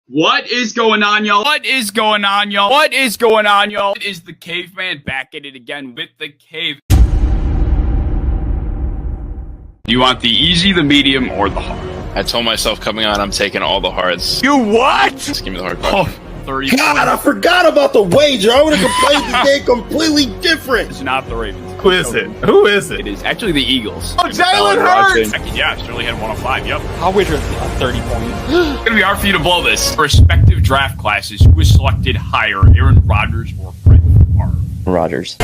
What is going on, y'all? What is going on, y'all? What is going on, y'all? It is the Caveman back at it again with the Cave. Do you want the easy, the medium, or the hard? I told myself coming on, I'm taking all the hards. You what? Just give me the hard part. 30 God, I forgot about the wager. I would have played the game completely different. It's not the Ravens. Who is it? Who is it? It is actually the Eagles. Oh, Jalen Hurts! Yeah, Sterling had 105. Yep. I'll wager a 30 point. It's gonna be hard for you to blow this. Respective draft classes, who was selected higher, Aaron Rodgers or Brett Favre? Rodgers.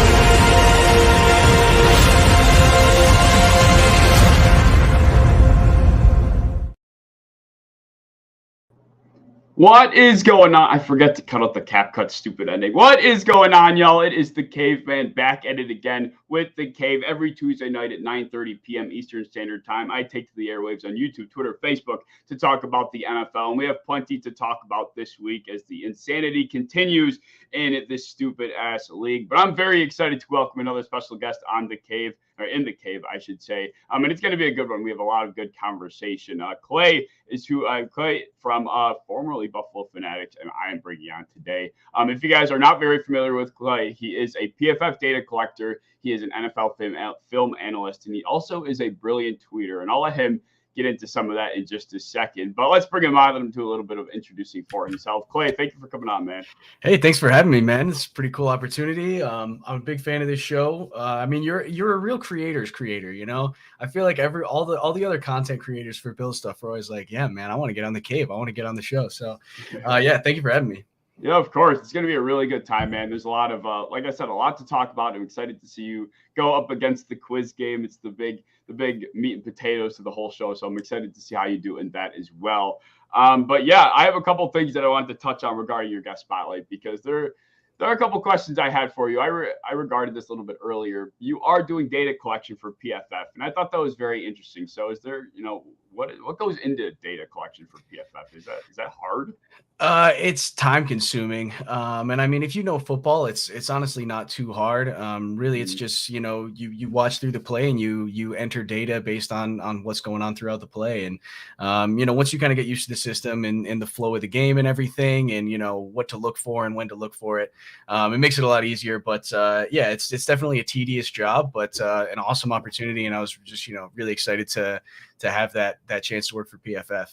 What is going on? I forget to cut out the cap cut stupid ending. What is going on, y'all? It is the Caveman back at it again with the Cave every Tuesday night at 9:30 p.m. Eastern Standard Time. I take to the airwaves on YouTube, Twitter, Facebook to talk about the NFL, and we have plenty to talk about this week as the insanity continues in this stupid ass league. But I'm very excited to welcome another special guest on the Cave, or in the Cave, I should say. And it's going to be a good one. We have a lot of good conversation. Clay is Clay from formerly Buffalo Fanatics, and I am bringing on today. If you guys are not very familiar with Clay, he is a PFF data collector. He is an NFL film analyst, and he also is a brilliant tweeter. And I'll let him get into some of that in just a second. But let's bring him on and do a little bit of introducing for himself. Clay, thank you for coming on, man. Hey, thanks for having me, man. It's a pretty cool opportunity. I'm a big fan of this show. You're a real creator's creator, you know? I feel like all the other content creators for Bills stuff are always like, yeah, man, I want to get on the Cave. I want to get on the show. So, thank you for having me. Yeah, of course. It's going to be a really good time, man. There's a lot of, like I said, a lot to talk about. I'm excited to see you go up against the quiz game. It's the big meat and potatoes to the whole show. So I'm excited to see how you do in that as well. But yeah, I have a couple things that I wanted to touch on regarding your guest spotlight, because there are a couple questions I had for you. I regarded this a little bit earlier. You are doing data collection for PFF, and I thought that was very interesting. So is there, what goes into data collection for PFF? Is that hard? It's time consuming. And I mean, if you know football, it's honestly not too hard. Really, it's just, you watch through the play and you enter data based on what's going on throughout the play. And, once you kind of get used to the system and the flow of the game and everything, and, what to look for and when to look for it, it makes it a lot easier. But it's definitely a tedious job, but an awesome opportunity. And I was just, really excited to have that chance to work for PFF.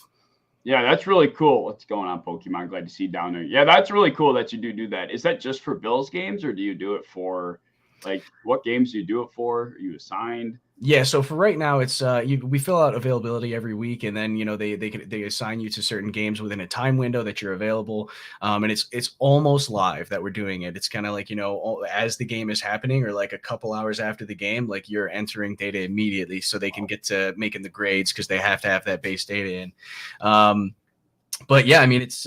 Yeah, that's really cool. What's going on, Pokemon? Glad to see you down there. Yeah, that's really cool that you do that. Is that just for Bills games, or do you do it for, like, what games do you do it for? Are you assigned? Yeah, so for right now, it's we fill out availability every week, and then they assign you to certain games within a time window that you're available, and it's almost live that we're doing it. It's kind of like, as the game is happening, or like a couple hours after the game, like you're entering data immediately, so they can get to making the grades because they have to have that base data in. But yeah, I mean, it's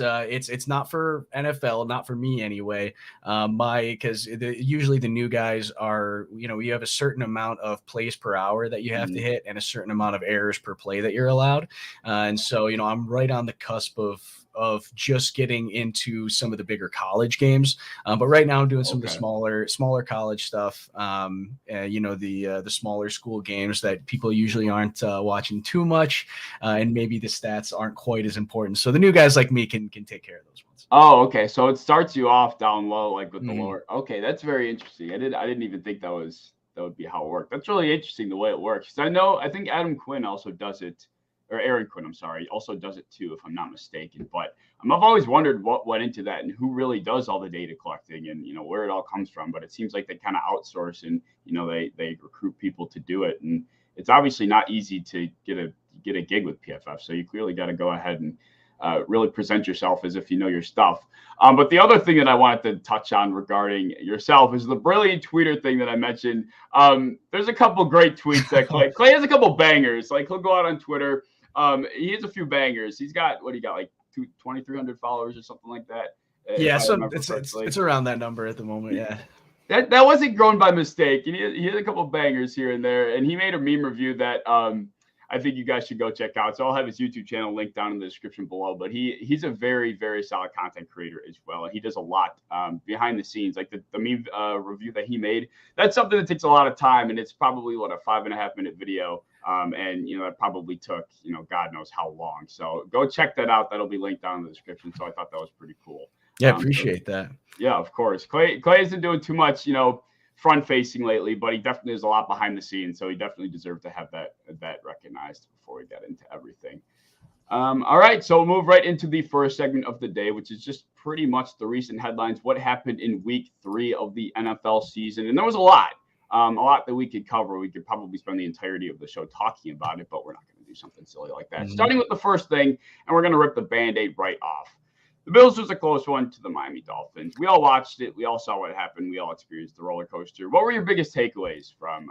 not for NFL, not for me anyway. Because usually the new guys are, you have a certain amount of plays per hour that you have to hit and a certain amount of errors per play that you're allowed. And so, I'm right on the cusp of just getting into some of the bigger college games. But right now I'm doing some of the smaller college stuff. The smaller school games that people usually aren't watching too much. And maybe the stats aren't quite as important. So the new guys like me can take care of those ones. Oh, okay. So it starts you off down low, like with the lower. Okay. That's very interesting. I didn't even think that would be how it worked. That's really interesting the way it works. I think Adam Quinn also does it. Or Aaron Quinn, I'm sorry, also does it too, if I'm not mistaken. But I've always wondered what went into that and who really does all the data collecting and, where it all comes from. But it seems like they kind of outsource and, they recruit people to do it. And it's obviously not easy to get a gig with PFF. So you clearly got to go ahead and really present yourself as if you know your stuff. But the other thing that I wanted to touch on regarding yourself is the brilliant tweeter thing that I mentioned. There's a couple great tweets that Clay has a couple bangers. Like, he'll go out on Twitter. He has a few bangers. He's got, what do you got, like 2,300 followers or something like that? Yeah, so it's around that number at the moment. Yeah, that wasn't grown by mistake. He had a couple bangers here and there, and he made a meme review that I I think you guys should go check out. So I'll have his YouTube channel linked down in the description below. But he's a very, very solid content creator as well. And he does a lot behind the scenes, like the meme review that he made. That's something that takes a lot of time, and it's probably a 5.5-minute video. And that probably took God knows how long. So go check that out. That'll be linked down in the description. So I thought that was pretty cool. Yeah, appreciate that. Yeah, of course. Clay isn't doing too much, front facing lately, but he definitely is a lot behind the scenes. So he definitely deserves to have that recognized before we get into everything. All right, so we'll move right into the first segment of the day, which is just pretty much the recent headlines. What happened in week 3 of the NFL season? And there was a lot that we could cover. We could probably spend the entirety of the show talking about it, but we're not going to do something silly like that. Mm-hmm. Starting with the first thing, and we're going to rip the Band-Aid right off. The Bills was a close one to the Miami Dolphins. We all watched it. We all saw what happened. We all experienced the roller coaster. What were your biggest takeaways from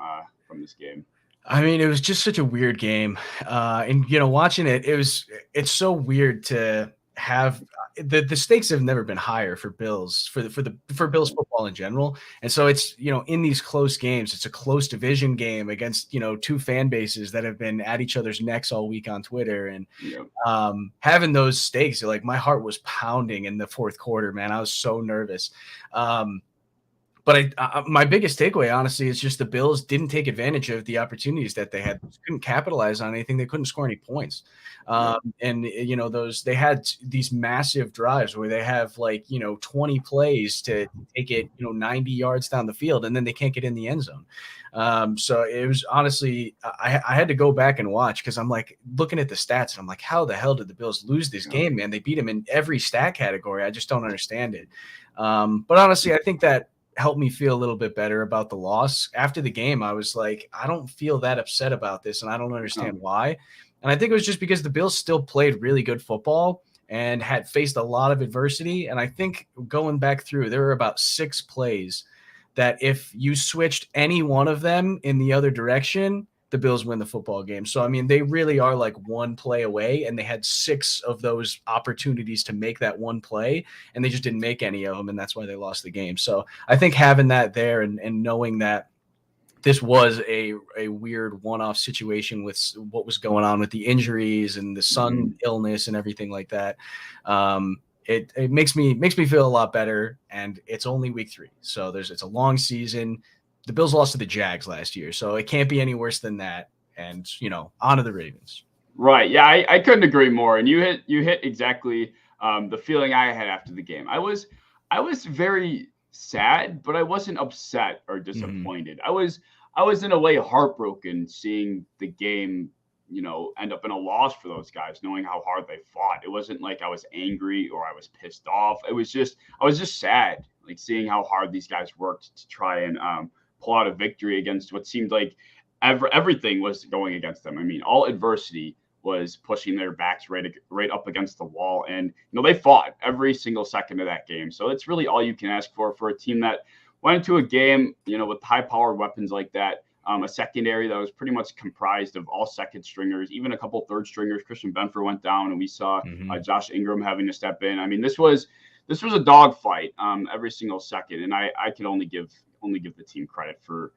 this game? I mean, it was just such a weird game. And watching it, it's so weird to have the stakes have never been higher for Bills for Bills football in general. And so it's, in these close games, it's a close division game against, 2 fan bases that have been at each other's necks all week on Twitter. And having those stakes, like my heart was pounding in the fourth quarter, man. I was so nervous. But my biggest takeaway, honestly, is just the Bills didn't take advantage of the opportunities that they had. They couldn't capitalize on anything. They couldn't score any points. And they had these massive drives where they have 20 plays to take it, 90 yards down the field, and then they can't get in the end zone. So it was honestly, I had to go back and watch because I'm like looking at the stats and I'm like, how the hell did the Bills lose this game, man? They beat them in every stat category. I just don't understand it. But honestly, I think that helped me feel a little bit better about the loss. After the game, I was like, I don't feel that upset about this, and I don't understand why. And I think it was just because the Bills still played really good football and had faced a lot of adversity. And I think going back through, there were about 6 plays that if you switched any one of them in the other direction, the Bills win the football game. So, I mean, they really are like 1 play away, and they had 6 of those opportunities to make that 1 play, and they just didn't make any of them, and that's why they lost the game. So I think having that there and knowing that this was a weird one-off situation with what was going on with the injuries and the son illness and everything like that, it makes me feel a lot better, and it's only week 3. So it's a long season. The Bills lost to the Jags last year, so it can't be any worse than that. And, on to the Ravens. Right. Yeah, I couldn't agree more. And you hit exactly the feeling I had after the game. I was very sad, but I wasn't upset or disappointed. I was in a way heartbroken seeing the game, end up in a loss for those guys, knowing how hard they fought. It wasn't like I was angry or I was pissed off. I was just sad, like seeing how hard these guys worked to try and pull out a victory against what seemed like everything was going against them. I mean, all adversity was pushing their backs right up against the wall. And, they fought every single second of that game. So it's really all you can ask for a team that went into a game, with high-powered weapons like that, a secondary that was pretty much comprised of all second stringers, even a couple third stringers. Christian Benford went down, and we saw Josh Ingram having to step in. I mean, this was a dogfight every single second, and I can only give the team credit for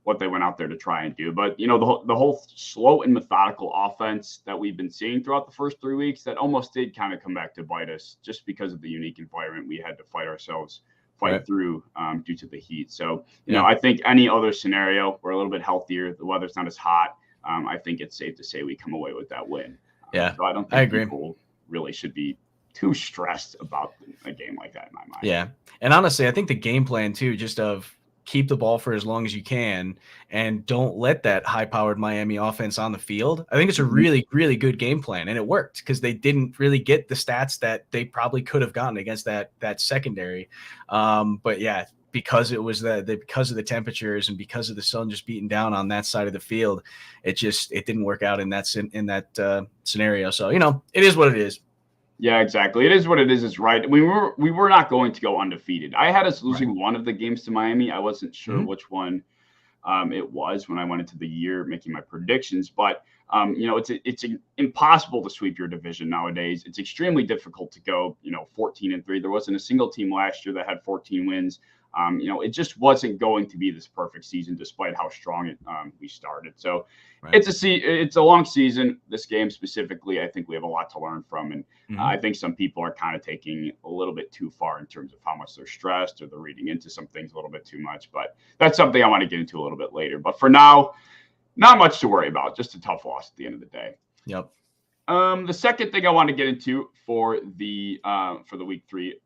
what they went out there to try and do. But, the whole slow and methodical offense that we've been seeing throughout the first 3 weeks, that almost did kind of come back to bite us just because of the unique environment we had to fight through due to the heat. So, I think any other scenario, we're a little bit healthier, the weather's not as hot. I think it's safe to say we come away with that win. Yeah, so I don't think people really should be too stressed about a game like that in my mind. Yeah. And honestly, I think the game plan too, just of keep the ball for as long as you can and don't let that high-powered Miami offense on the field. I think it's a really, really good game plan, and it worked because they didn't really get the stats that they probably could have gotten against that secondary. But yeah, because it was because of the temperatures and because of the sun just beating down on that side of the field, it didn't work out in that scenario. So, it is what it is. Yeah, exactly. It is what it is. It's right. We were not going to go undefeated. I had us losing one of the games to Miami. I wasn't sure which one it was when I went into the year making my predictions. But it's impossible to sweep your division nowadays. It's extremely difficult to go 14-3. There wasn't a single team last year that had 14 wins. It just wasn't going to be this perfect season despite how strong we started. So Right. it's a long season. This game specifically, I think we have a lot to learn from, and I think some people are kind of taking a little bit too far in terms of how much they're stressed or they're reading into some things a little bit too much. But that's something I want to get into a little bit later. But for now, not much to worry about. Just a tough loss at the end of the day. Yep. The second thing I want to get into for the week 3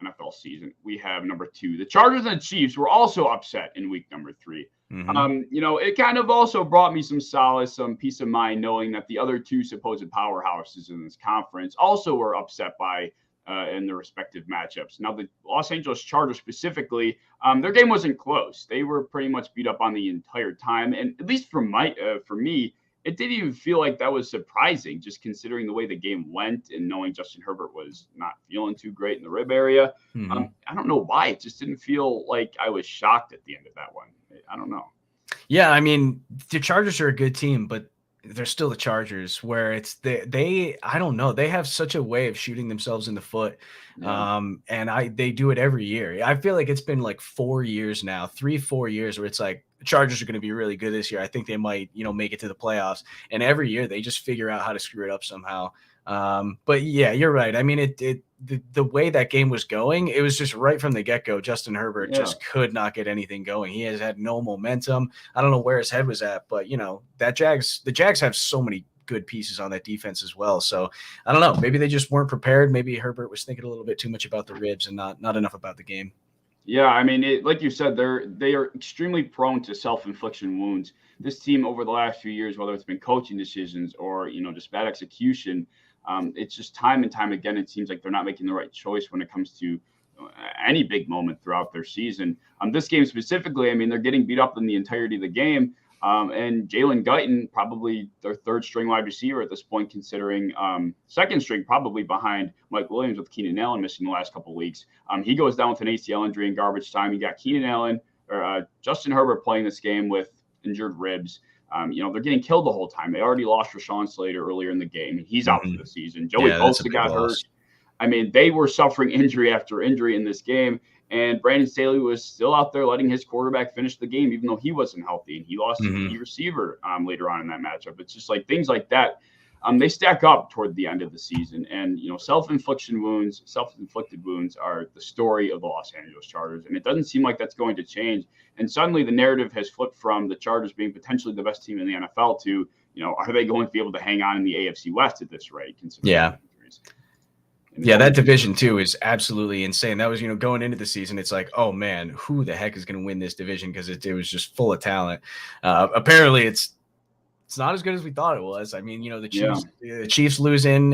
NFL season, we have number 2. The Chargers and the Chiefs were also upset in week number 3. It kind of also brought me some solace, some peace of mind, knowing that the other 2 supposed powerhouses in this conference also were upset by in their respective matchups. Now, the Los Angeles Chargers specifically, their game wasn't close. They were pretty much beat up on the entire time, and at least for me, it didn't even feel like that was surprising, just considering the way the game went and knowing Justin Herbert was not feeling too great in the rib area. I don't know why. It just didn't feel like I was shocked at the end of that one. I don't know. Yeah, I mean, the Chargers are a good team, but they're still the Chargers, where it's they I don't know. They have such a way of shooting themselves in the foot. And they do it every year. I feel like it's been like 4 years now, 3-4 years where it's like the Chargers are going to be really good this year. I think they might, make it to the playoffs. And every year they just figure out how to screw it up somehow. But yeah, you're right. I mean, the way that game was going, it was just right from the get-go. Justin Herbert just could not get anything going. He has had no momentum. I don't know where his head was at, but the Jags have so many good pieces on that defense as well. So I don't know. Maybe they just weren't prepared. Maybe Herbert was thinking a little bit too much about the ribs and not enough about the game. Yeah, I mean, like you said, they are extremely prone to self-infliction wounds. This team over the last few years, whether it's been coaching decisions or just bad execution, it's just time and time again, it seems like they're not making the right choice when it comes to any big moment throughout their season. This game specifically, I mean, they're getting beat up in the entirety of the game. And Jalen Guyton, probably their third string wide receiver at this point, considering second string, probably behind Mike Williams with Keenan Allen missing the last couple of weeks. He goes down with an ACL injury in garbage time. You got Keenan Allen or Justin Herbert playing this game with injured ribs. They're getting killed the whole time. They already lost Rashawn Slater earlier in the game. He's out for the season. Joey Bosa got hurt. I mean, they were suffering injury after injury in this game. And Brandon Staley was still out there letting his quarterback finish the game, even though he wasn't healthy. And he lost a key receiver later on in that matchup. It's just like things like that. They stack up toward the end of the season. And, self-inflicted wounds are the story of the Los Angeles Chargers. And it doesn't seem like that's going to change. And suddenly the narrative has flipped from the Chargers being potentially the best team in the NFL to, are they going to be able to hang on in the AFC West at this rate? Yeah. Yeah, that division too is absolutely insane. That was, going into the season, it's like, oh man, who the heck is going to win this division? Because it was just full of talent. Apparently, it's not as good as we thought it was. I mean, the Chiefs losing,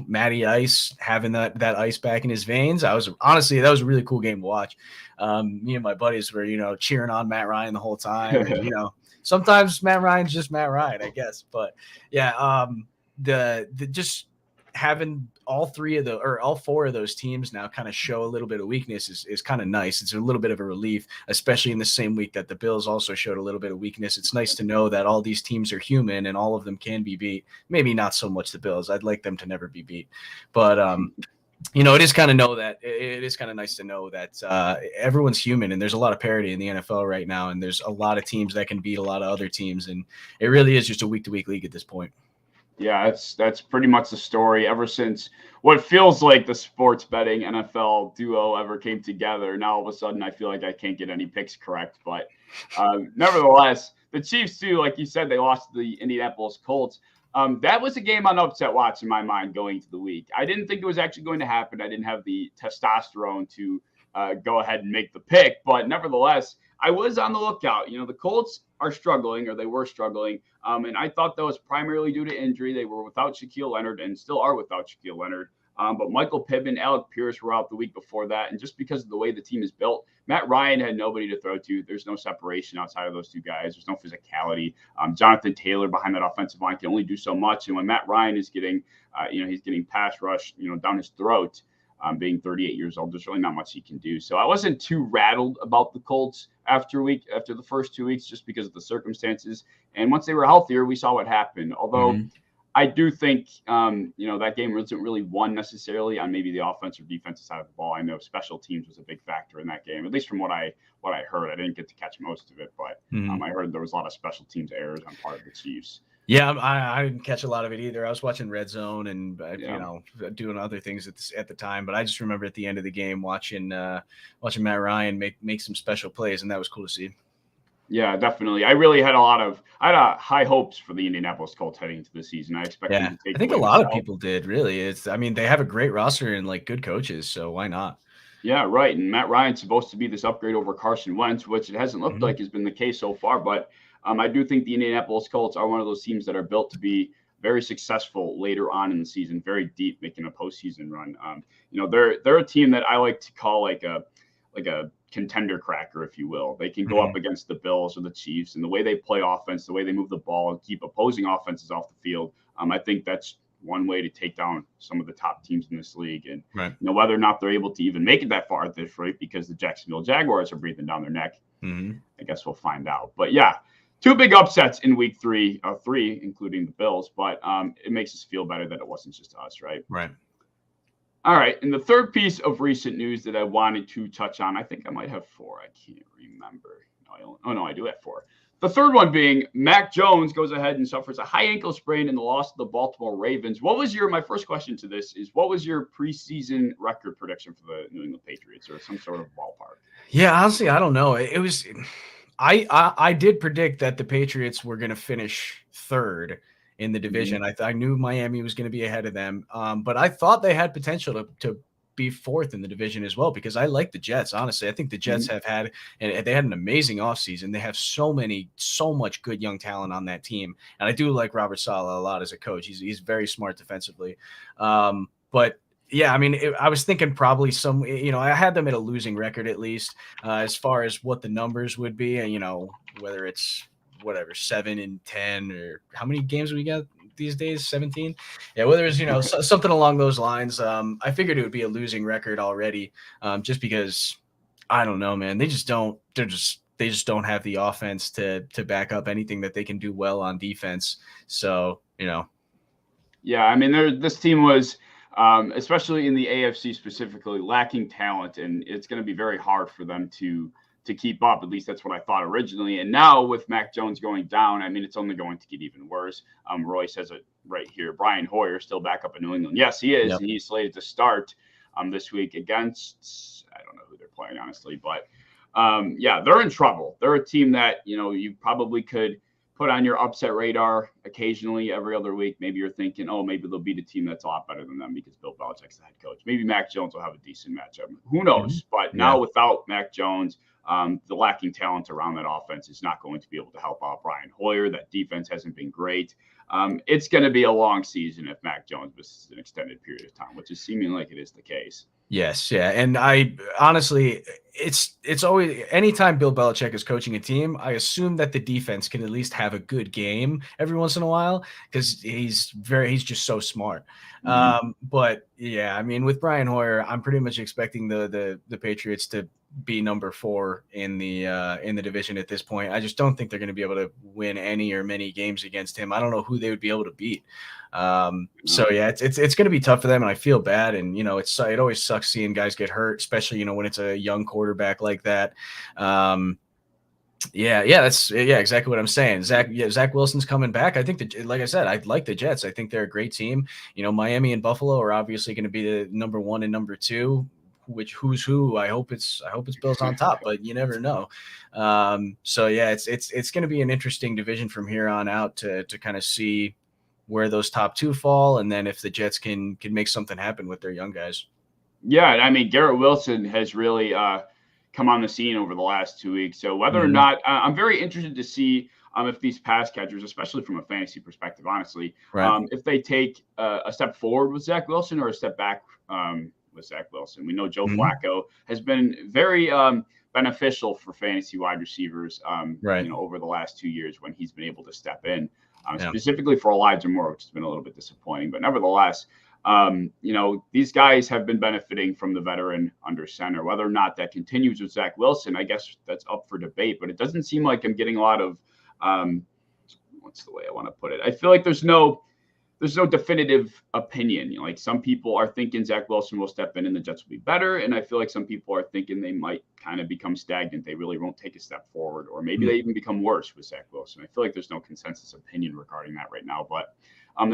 Matty Ice having that ice back in his veins. That was a really cool game to watch. Me and my buddies were, cheering on Matt Ryan the whole time. And, sometimes Matt Ryan's just Matt Ryan, I guess. But yeah, the just having all four of those teams now kind of show a little bit of weakness is kind of nice. It's a little bit of a relief, especially in the same week that the Bills also showed a little bit of weakness. It's nice to know that all these teams are human and all of them can be beat. Maybe not so much the Bills. I'd like them to never be beat, but it is kind of nice to know that everyone's human and there's a lot of parity in the NFL right now. And there's a lot of teams that can beat a lot of other teams. And it really is just a week-to-week league at this point. Yeah, that's pretty much the story ever since what feels like the sports betting NFL duo ever came together. Now, all of a sudden, I feel like I can't get any picks correct. But nevertheless, the Chiefs, too, like you said, they lost to the Indianapolis Colts. That was a game on upset watch in my mind going into the week. I didn't think it was actually going to happen. I didn't have the testosterone to go ahead and make the pick. But nevertheless, I was on the lookout. The Colts are struggling, or they were struggling. And I thought that was primarily due to injury. They were without Shaquille Leonard and still are without Shaquille Leonard. But Michael Pittman, Alec Pierce were out the week before that. And just because of the way the team is built, Matt Ryan had nobody to throw to. There's no separation outside of those two guys. There's no physicality. Jonathan Taylor behind that offensive line can only do so much. And when Matt Ryan is getting, he's getting pass rush, down his throat, being 38 years old, there's really not much he can do. So I wasn't too rattled about the Colts after the first 2 weeks, just because of the circumstances. And once they were healthier, we saw what happened. Although I do think, that game wasn't really won necessarily on maybe the offense or defensive side of the ball. I know special teams was a big factor in that game, at least from what I heard. I didn't get to catch most of it, but I heard there was a lot of special teams errors on part of the Chiefs. Yeah, I didn't catch a lot of it either. I was watching Red Zone and doing other things at the time. But I just remember at the end of the game watching Matt Ryan make some special plays, and that was cool to see. Yeah, definitely. I really had high hopes for the Indianapolis Colts heading into the season. I expected them to take. I think a lot of people did. Really, they have a great roster and like good coaches, so why not? Yeah, right. And Matt Ryan's supposed to be this upgrade over Carson Wentz, which it hasn't looked like has been the case so far, but. I do think the Indianapolis Colts are one of those teams that are built to be very successful later on in the season, very deep, making a postseason run. They're a team that I like to call like a contender cracker, if you will. They can go up against the Bills or the Chiefs, and the way they play offense, the way they move the ball and keep opposing offenses off the field. I think that's one way to take down some of the top teams in this league. And whether or not they're able to even make it that far at this rate, because the Jacksonville Jaguars are breathing down their neck, I guess we'll find out. But yeah. Two big upsets in week three, including the Bills, but it makes us feel better that it wasn't just us, right? Right. All right. And the third piece of recent news that I wanted to touch on, I think I might have four. I can't remember. I do have four. The third one being Mac Jones goes ahead and suffers a high ankle sprain in the loss to the Baltimore Ravens. My first question to this is, what was your preseason record prediction for the New England Patriots, or some sort of ballpark? Yeah, honestly, I don't know. It was... I did predict that the Patriots were going to finish third in the division. I knew Miami was going to be ahead of them, but I thought they had potential to be fourth in the division as well, because I like the Jets. Honestly, I think the Jets they had an amazing offseason. They have so much good young talent on that team, and I do like Robert Saleh a lot as a coach. He's very smart defensively, but. Yeah, I mean, I was thinking probably I had them at a losing record at least, as far as what the numbers would be, and whether it's 7-10 or how many games we got these days, 17. Yeah, whether it's something along those lines. I figured it would be a losing record already, just because I don't know, man. They just don't have the offense to back up anything that they can do well on defense. So Yeah, I mean, this team was. Especially in the AFC specifically, lacking talent, and it's going to be very hard for them to keep up. At least that's what I thought originally. And now with Mac Jones going down, I mean, it's only going to get even worse. Roy says it right here. Brian Hoyer still back up in New England. Yes, he is. Yep. And he's slated to start this week against, I don't know who they're playing, honestly, but they're in trouble. They're a team that, you probably could put on your upset radar occasionally every other week. Maybe you're thinking, maybe they'll beat a team that's a lot better than them because Bill Belichick's the head coach. Maybe Mac Jones will have a decent matchup. Who knows? But now without Mac Jones, the lacking talent around that offense is not going to be able to help out Brian Hoyer. That defense hasn't been great. It's going to be a long season if Mac Jones misses an extended period of time, which is seeming like it is the case. Yes, yeah, and I honestly, it's always anytime Bill Belichick is coaching a team, I assume that the defense can at least have a good game every once in a while because he's just so smart. But yeah, I mean, with Brian Hoyer, I'm pretty much expecting the Patriots to be number 4 in the division at this point. I just don't think they're going to be able to win any or many games against him. I don't know who they would be able to beat. So yeah, it's going to be tough for them, and I feel bad. And it always sucks seeing guys get hurt, especially when it's a young quarterback like that. That's exactly what I'm saying. Zach Wilson's coming back. I think like I said, I like the Jets. I think they're a great team. Miami and Buffalo are obviously going to be the number 1 and number 2. Who's who? I hope it's Bills on top, but you never know. So yeah, it's going to be an interesting division from here on out to kind of see where those top 2 fall, and then if the Jets can make something happen with their young guys. Yeah, I mean, Garrett Wilson has really come on the scene over the last 2 weeks. So whether or not I'm very interested to see if these pass catchers, especially from a fantasy perspective, honestly, if they take a step forward with Zach Wilson or a step back with Zach Wilson. We know Joe Flacco has been very beneficial for fantasy wide receivers over the last 2 years when he's been able to step in, specifically for Elijah Moore, which has been a little bit disappointing. But nevertheless, these guys have been benefiting from the veteran under center. Whether or not that continues with Zach Wilson, I guess that's up for debate. But it doesn't seem like I'm getting a lot of what's the way I want to put it? I feel like there's no there's no definitive opinion. You know, like some people are thinking Zach Wilson will step in and the Jets will be better. And I feel like some people are thinking they might kind of become stagnant. They really won't take a step forward, or maybe they even become worse with Zach Wilson. I feel like there's no consensus opinion regarding that right now, but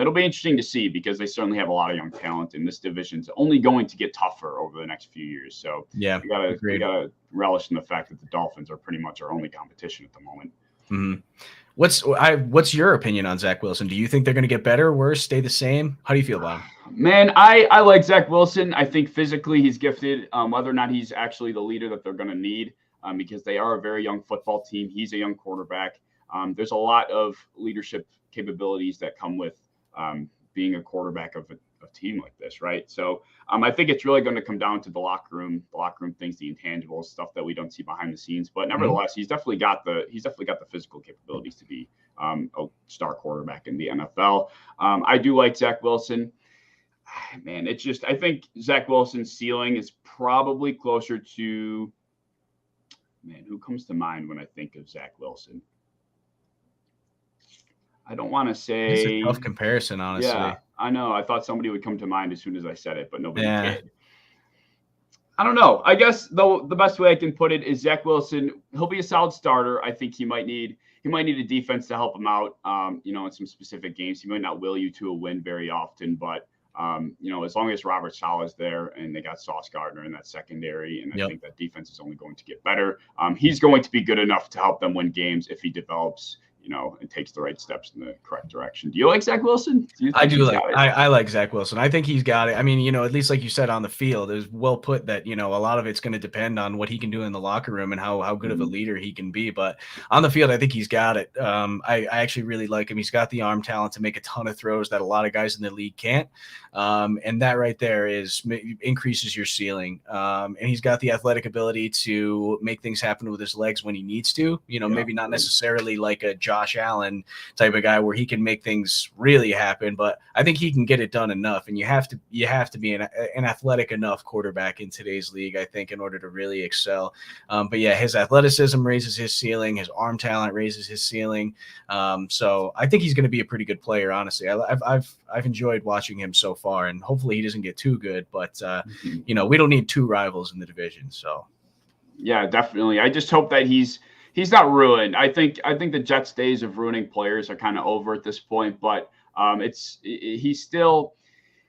it'll be interesting to see because they certainly have a lot of young talent, and this division's only going to get tougher over the next few years. So yeah, we gotta relish in the fact that the Dolphins are pretty much our only competition at the moment. Mm-hmm. What's your opinion on Zach Wilson? Do you think they're going to get better, worse, stay the same? How do you feel about him? Man, I like Zach Wilson. I think physically he's gifted. Whether or not he's actually the leader that they're going to need, because they are a very young football team. He's a young quarterback. There's a lot of leadership capabilities that come with being a quarterback of a team like this, right? So I think it's really going to come down to the locker room things, the intangibles, stuff that we don't see behind the scenes. But nevertheless, he's definitely got the physical capabilities to be a star quarterback in the NFL. I do like Zach Wilson. Man, it's just, I think Zach Wilson's ceiling is probably closer to, man, who comes to mind when I think of Zach Wilson? I don't want to say. It's a tough comparison, honestly. Yeah, I know. I thought somebody would come to mind as soon as I said it, but nobody did. I don't know. I guess though the best way I can put it is Zach Wilson. He'll be a solid starter. I think he might need a defense to help him out. In some specific games, he might not will you to a win very often, but as long as Robert Saleh's there and they got Sauce Gardner in that secondary, and I think that defense is only going to get better. He's going to be good enough to help them win games if he develops, and takes the right steps in the correct direction. Do you like Zach Wilson? I do like. I like Zach Wilson. I think he's got it. I mean, at least like you said on the field, it was well put that a lot of it's going to depend on what he can do in the locker room and how good of a leader he can be. But on the field, I think he's got it. I actually really like him. He's got the arm talent to make a ton of throws that a lot of guys in the league can't. And that right there increases your ceiling. And he's got the athletic ability to make things happen with his legs when he needs to. Maybe not necessarily like a Josh Allen type of guy where he can make things really happen, but I think he can get it done enough. And you have to be an athletic enough quarterback in today's league, I think, in order to really excel. But yeah, his athleticism raises his ceiling. His arm talent raises his ceiling. So I think he's going to be a pretty good player. Honestly, I've enjoyed watching him so far, and hopefully he doesn't get too good. But we don't need two rivals in the division. So yeah, definitely. I just hope that he's not ruined. I think the Jets' days of ruining players are kind of over at this point, but he's still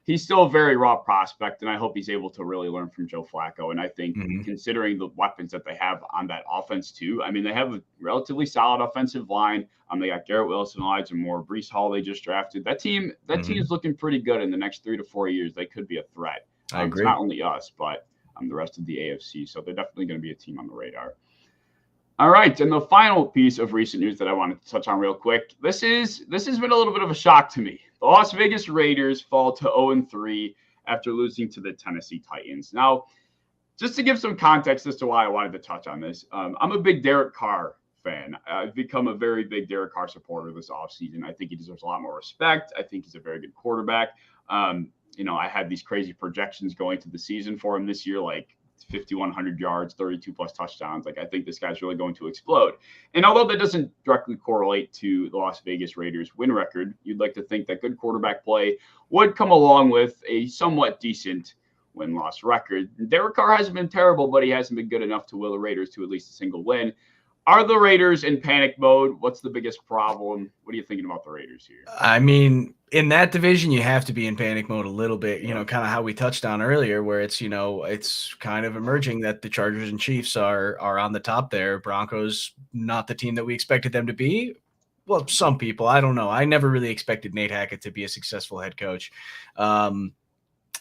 a very raw prospect, and I hope he's able to really learn from Joe Flacco. And I think considering the weapons that they have on that offense too, I mean, they have a relatively solid offensive line. They got Garrett Wilson, Elijah Moore, Breece Hall they just drafted. That team is looking pretty good in the next 3 to 4 years. They could be a threat. I agree. It's not only us, but the rest of the AFC. So they're definitely going to be a team on the radar. All right, and the final piece of recent news that I wanted to touch on real quick. This has been a little bit of a shock to me. The Las Vegas Raiders fall to 0-3 after losing to the Tennessee Titans. Now, just to give some context as to why I wanted to touch on this, I'm a big Derek Carr fan. I've become a very big Derek Carr supporter this offseason. I think he deserves a lot more respect. I think he's a very good quarterback. I had these crazy projections going to the season for him this year, like 5,100 yards, 32 plus touchdowns. Like, I think this guy's really going to explode. And although that doesn't directly correlate to the Las Vegas Raiders win record, you'd like to think that good quarterback play would come along with a somewhat decent win-loss record. Derek Carr hasn't been terrible, but he hasn't been good enough to will the Raiders to at least a single win. Are the Raiders in panic mode? What's the biggest problem? What are you thinking about the Raiders here? I mean, in that division, you have to be in panic mode a little bit, kind of how we touched on earlier, where it's, it's kind of emerging that the Chargers and Chiefs are on the top there. Broncos, not the team that we expected them to be. Well, some people, I don't know. I never really expected Nate Hackett to be a successful head coach.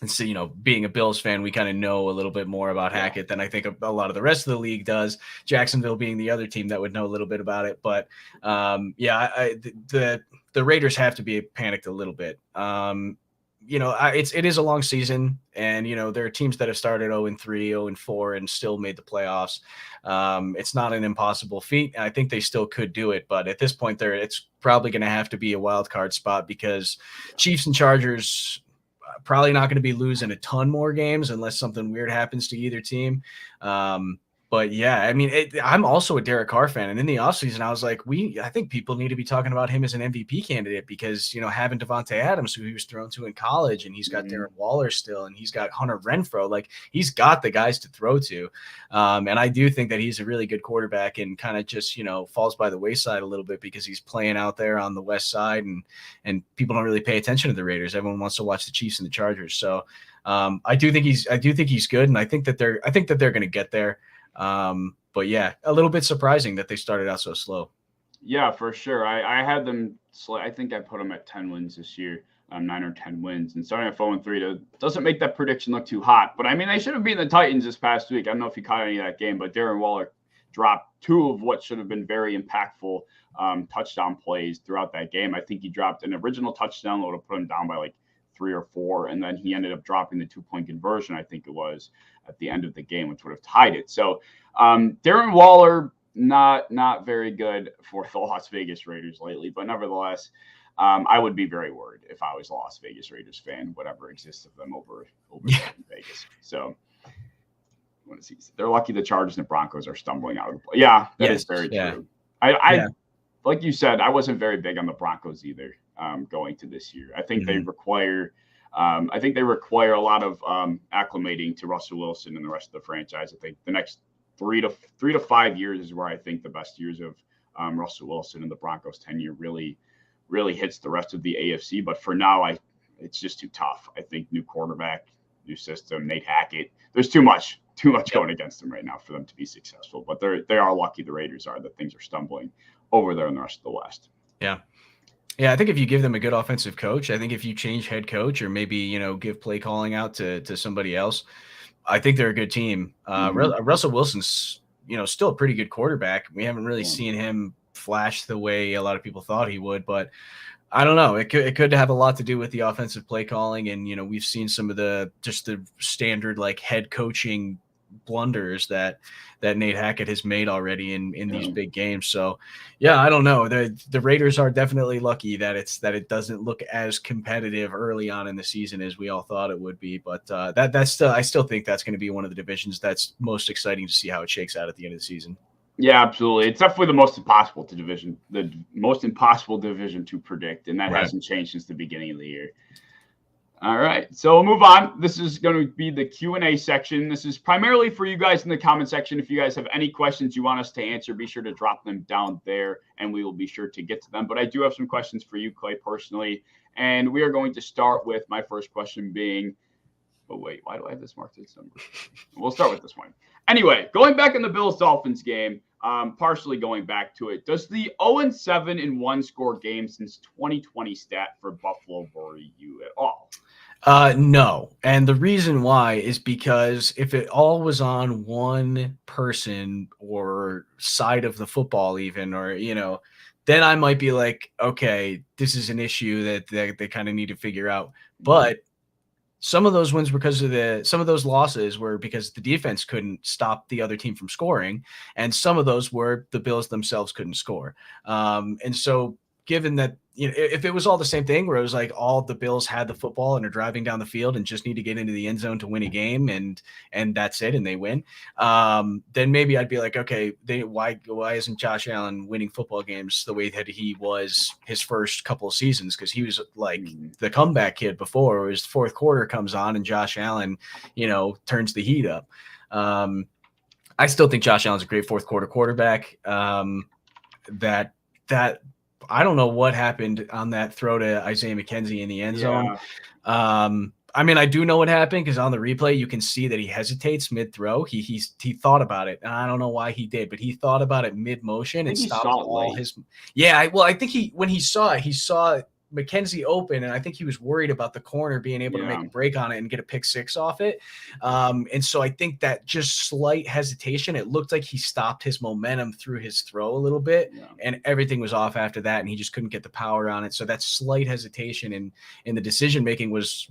And so, being a Bills fan, we kind of know a little bit more about Hackett than I think a lot of the rest of the league does. Jacksonville being the other team that would know a little bit about it. But, the Raiders have to be panicked a little bit. It is a long season, and, there are teams that have started 0-3, 0-4, and still made the playoffs. It's not an impossible feat. I think they still could do it, but at this point it's probably going to have to be a wild card spot because Chiefs and Chargers probably not going to be losing a ton more games unless something weird happens to either team. But yeah, I mean, I'm also a Derek Carr fan, and in the offseason, I was like, I think people need to be talking about him as an MVP candidate because having Devontae Adams, who he was thrown to in college, and he's got Darren Waller still, and he's got Hunter Renfrow, like he's got the guys to throw to, and I do think that he's a really good quarterback, and kind of just falls by the wayside a little bit because he's playing out there on the west side, and people don't really pay attention to the Raiders. Everyone wants to watch the Chiefs and the Chargers, so I do think he's good, and I think that they're going to get there. But yeah, a little bit surprising that they started out so slow. Yeah, for sure. I had them. I think I put them at 10 wins this year, 9 or 10 wins, and starting at 4-3 doesn't make that prediction look too hot. But I mean, they should have beaten the Titans this past week. I don't know if you caught any of that game, but Darren Waller dropped 2 of what should have been very impactful touchdown plays throughout that game. I think he dropped an original touchdown that would have put him down by like 3 or 4, and then he ended up dropping the 2-point conversion, I think it was, at the end of the game, which would have tied it. So Darren Waller, not very good for the Las Vegas Raiders lately, but nevertheless, I would be very worried if I was a Las Vegas Raiders fan, whatever exists of them over Vegas. So they're lucky the Chargers and the Broncos are stumbling out of the play. Yeah, that is very true. I like you said, I wasn't very big on the Broncos either going to this year. I think they require a lot of acclimating to Russell Wilson and the rest of the franchise. I think the next 3 to 5 years is where I think the best years of Russell Wilson and the Broncos tenure really hits the rest of the AFC. But for now, it's just too tough. I think new quarterback, new system, Nate Hackett. There's too much going against them right now for them to be successful. But they are lucky, the Raiders are, that things are stumbling over there in the rest of the West. Yeah. Yeah, I think if you give them a good offensive coach, I think if you change head coach or maybe, give play calling out to somebody else, I think they're a good team. Russell Wilson's, still a pretty good quarterback. We haven't really seen him flash the way a lot of people thought he would, but I don't know. It could have a lot to do with the offensive play calling. And, we've seen some of the standard like head coaching blunders that Nate Hackett has made already in these big games. So yeah, I don't know. The Raiders are definitely lucky that it doesn't look as competitive early on in the season as we all thought it would be. But I still think that's going to be one of the divisions that's most exciting to see how it shakes out at the end of the season. Yeah, absolutely. It's definitely the most impossible division to predict, and that hasn't changed since the beginning of the year. All right, so we'll move on. This is going to be the Q&A section. This is primarily for you guys in the comment section. If you guys have any questions you want us to answer, be sure to drop them down there, and we will be sure to get to them. But I do have some questions for you, Clay, personally, and we are going to start with my first question being, wait, why do I have this marked as number? We'll start with this one. Anyway, going back in the Bills-Dolphins game, partially going back to it, does the 0-7 in one-score game since 2020 stat for Buffalo worry you at all? No. And the reason why is because if it all was on one person or side of the football even, or, then I might be like, okay, this is an issue that they kind of need to figure out. But some of those wins some of those losses were because the defense couldn't stop the other team from scoring. And some of those were the Bills themselves couldn't score. And so given that, if it was all the same thing where it was like all the Bills had the football and are driving down the field and just need to get into the end zone to win a game and that's it and they win, then maybe I'd be like, okay, why isn't Josh Allen winning football games the way that he was his first couple of seasons? Because he was like the comeback kid before. His fourth quarter comes on and Josh Allen, turns the heat up. I still think Josh Allen's a great fourth quarter quarterback. That I don't know what happened on that throw to Isaiah McKenzie in the end zone. I mean, I do know what happened because on the replay, you can see that he hesitates mid-throw. He thought about it, and I don't know why he did, but he thought about it mid-motion and stopped all his. Yeah, I think when he saw McKenzie open, and I think he was worried about the corner being able to make a break on it and get a pick six off it. And so I think that just slight hesitation, it looked like he stopped his momentum through his throw a little bit, and everything was off after that, and he just couldn't get the power on it. So that slight hesitation in the decision making was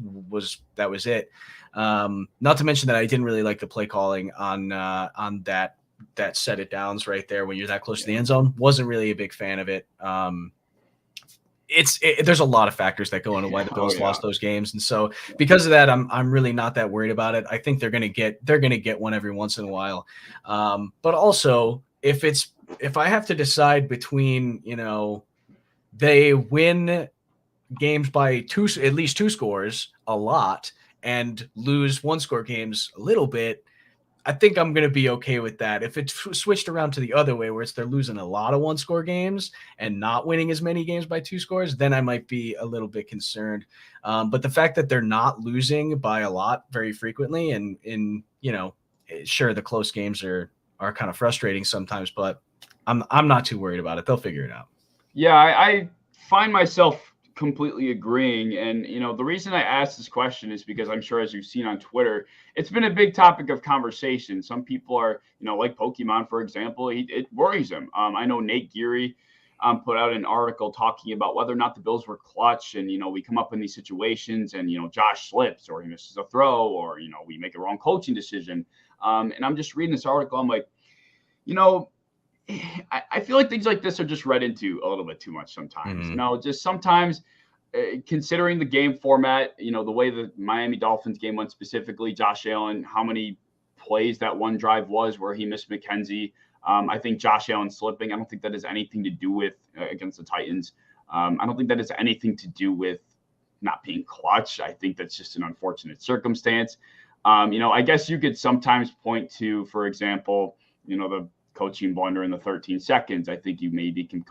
it. Not to mention that I didn't really like the play calling on that set it downs right there when you're that close to the end zone. Wasn't really a big fan of it. there's a lot of factors that go into why the Bills yeah. lost those games, and so because of that, I'm really not that worried about it. I think they're gonna get one every once in a while, but also if I have to decide between they win games by at least two scores a lot and lose one score games a little bit, I think I'm going to be okay with that. If it's switched around to the other way, where they're losing a lot of one-score games and not winning as many games by two scores, then I might be a little bit concerned. But the fact that they're not losing by a lot very frequently, and sure, the close games are kind of frustrating sometimes, but I'm not too worried about it. They'll figure it out. Yeah, I find myself completely agreeing. And, the reason I asked this question is because I'm sure, as you've seen on Twitter, it's been a big topic of conversation. Some people are, like Pokemon, for example, it worries him. I know Nate Geary put out an article talking about whether or not the Bills were clutch. And, we come up in these situations and, Josh slips or he misses a throw or, we make a wrong coaching decision. And I'm just reading this article. I'm like, I feel like things like this are just read into a little bit too much sometimes. Mm-hmm. Just sometimes considering the game format, the way the Miami Dolphins game went specifically, Josh Allen, how many plays that one drive was where he missed McKenzie. I think Josh Allen slipping, I don't think that has anything to do with against the Titans. I don't think that has anything to do with not being clutch. I think that's just an unfortunate circumstance. I guess you could sometimes point to, for example, the coaching blunder in the 13 seconds. I think you maybe can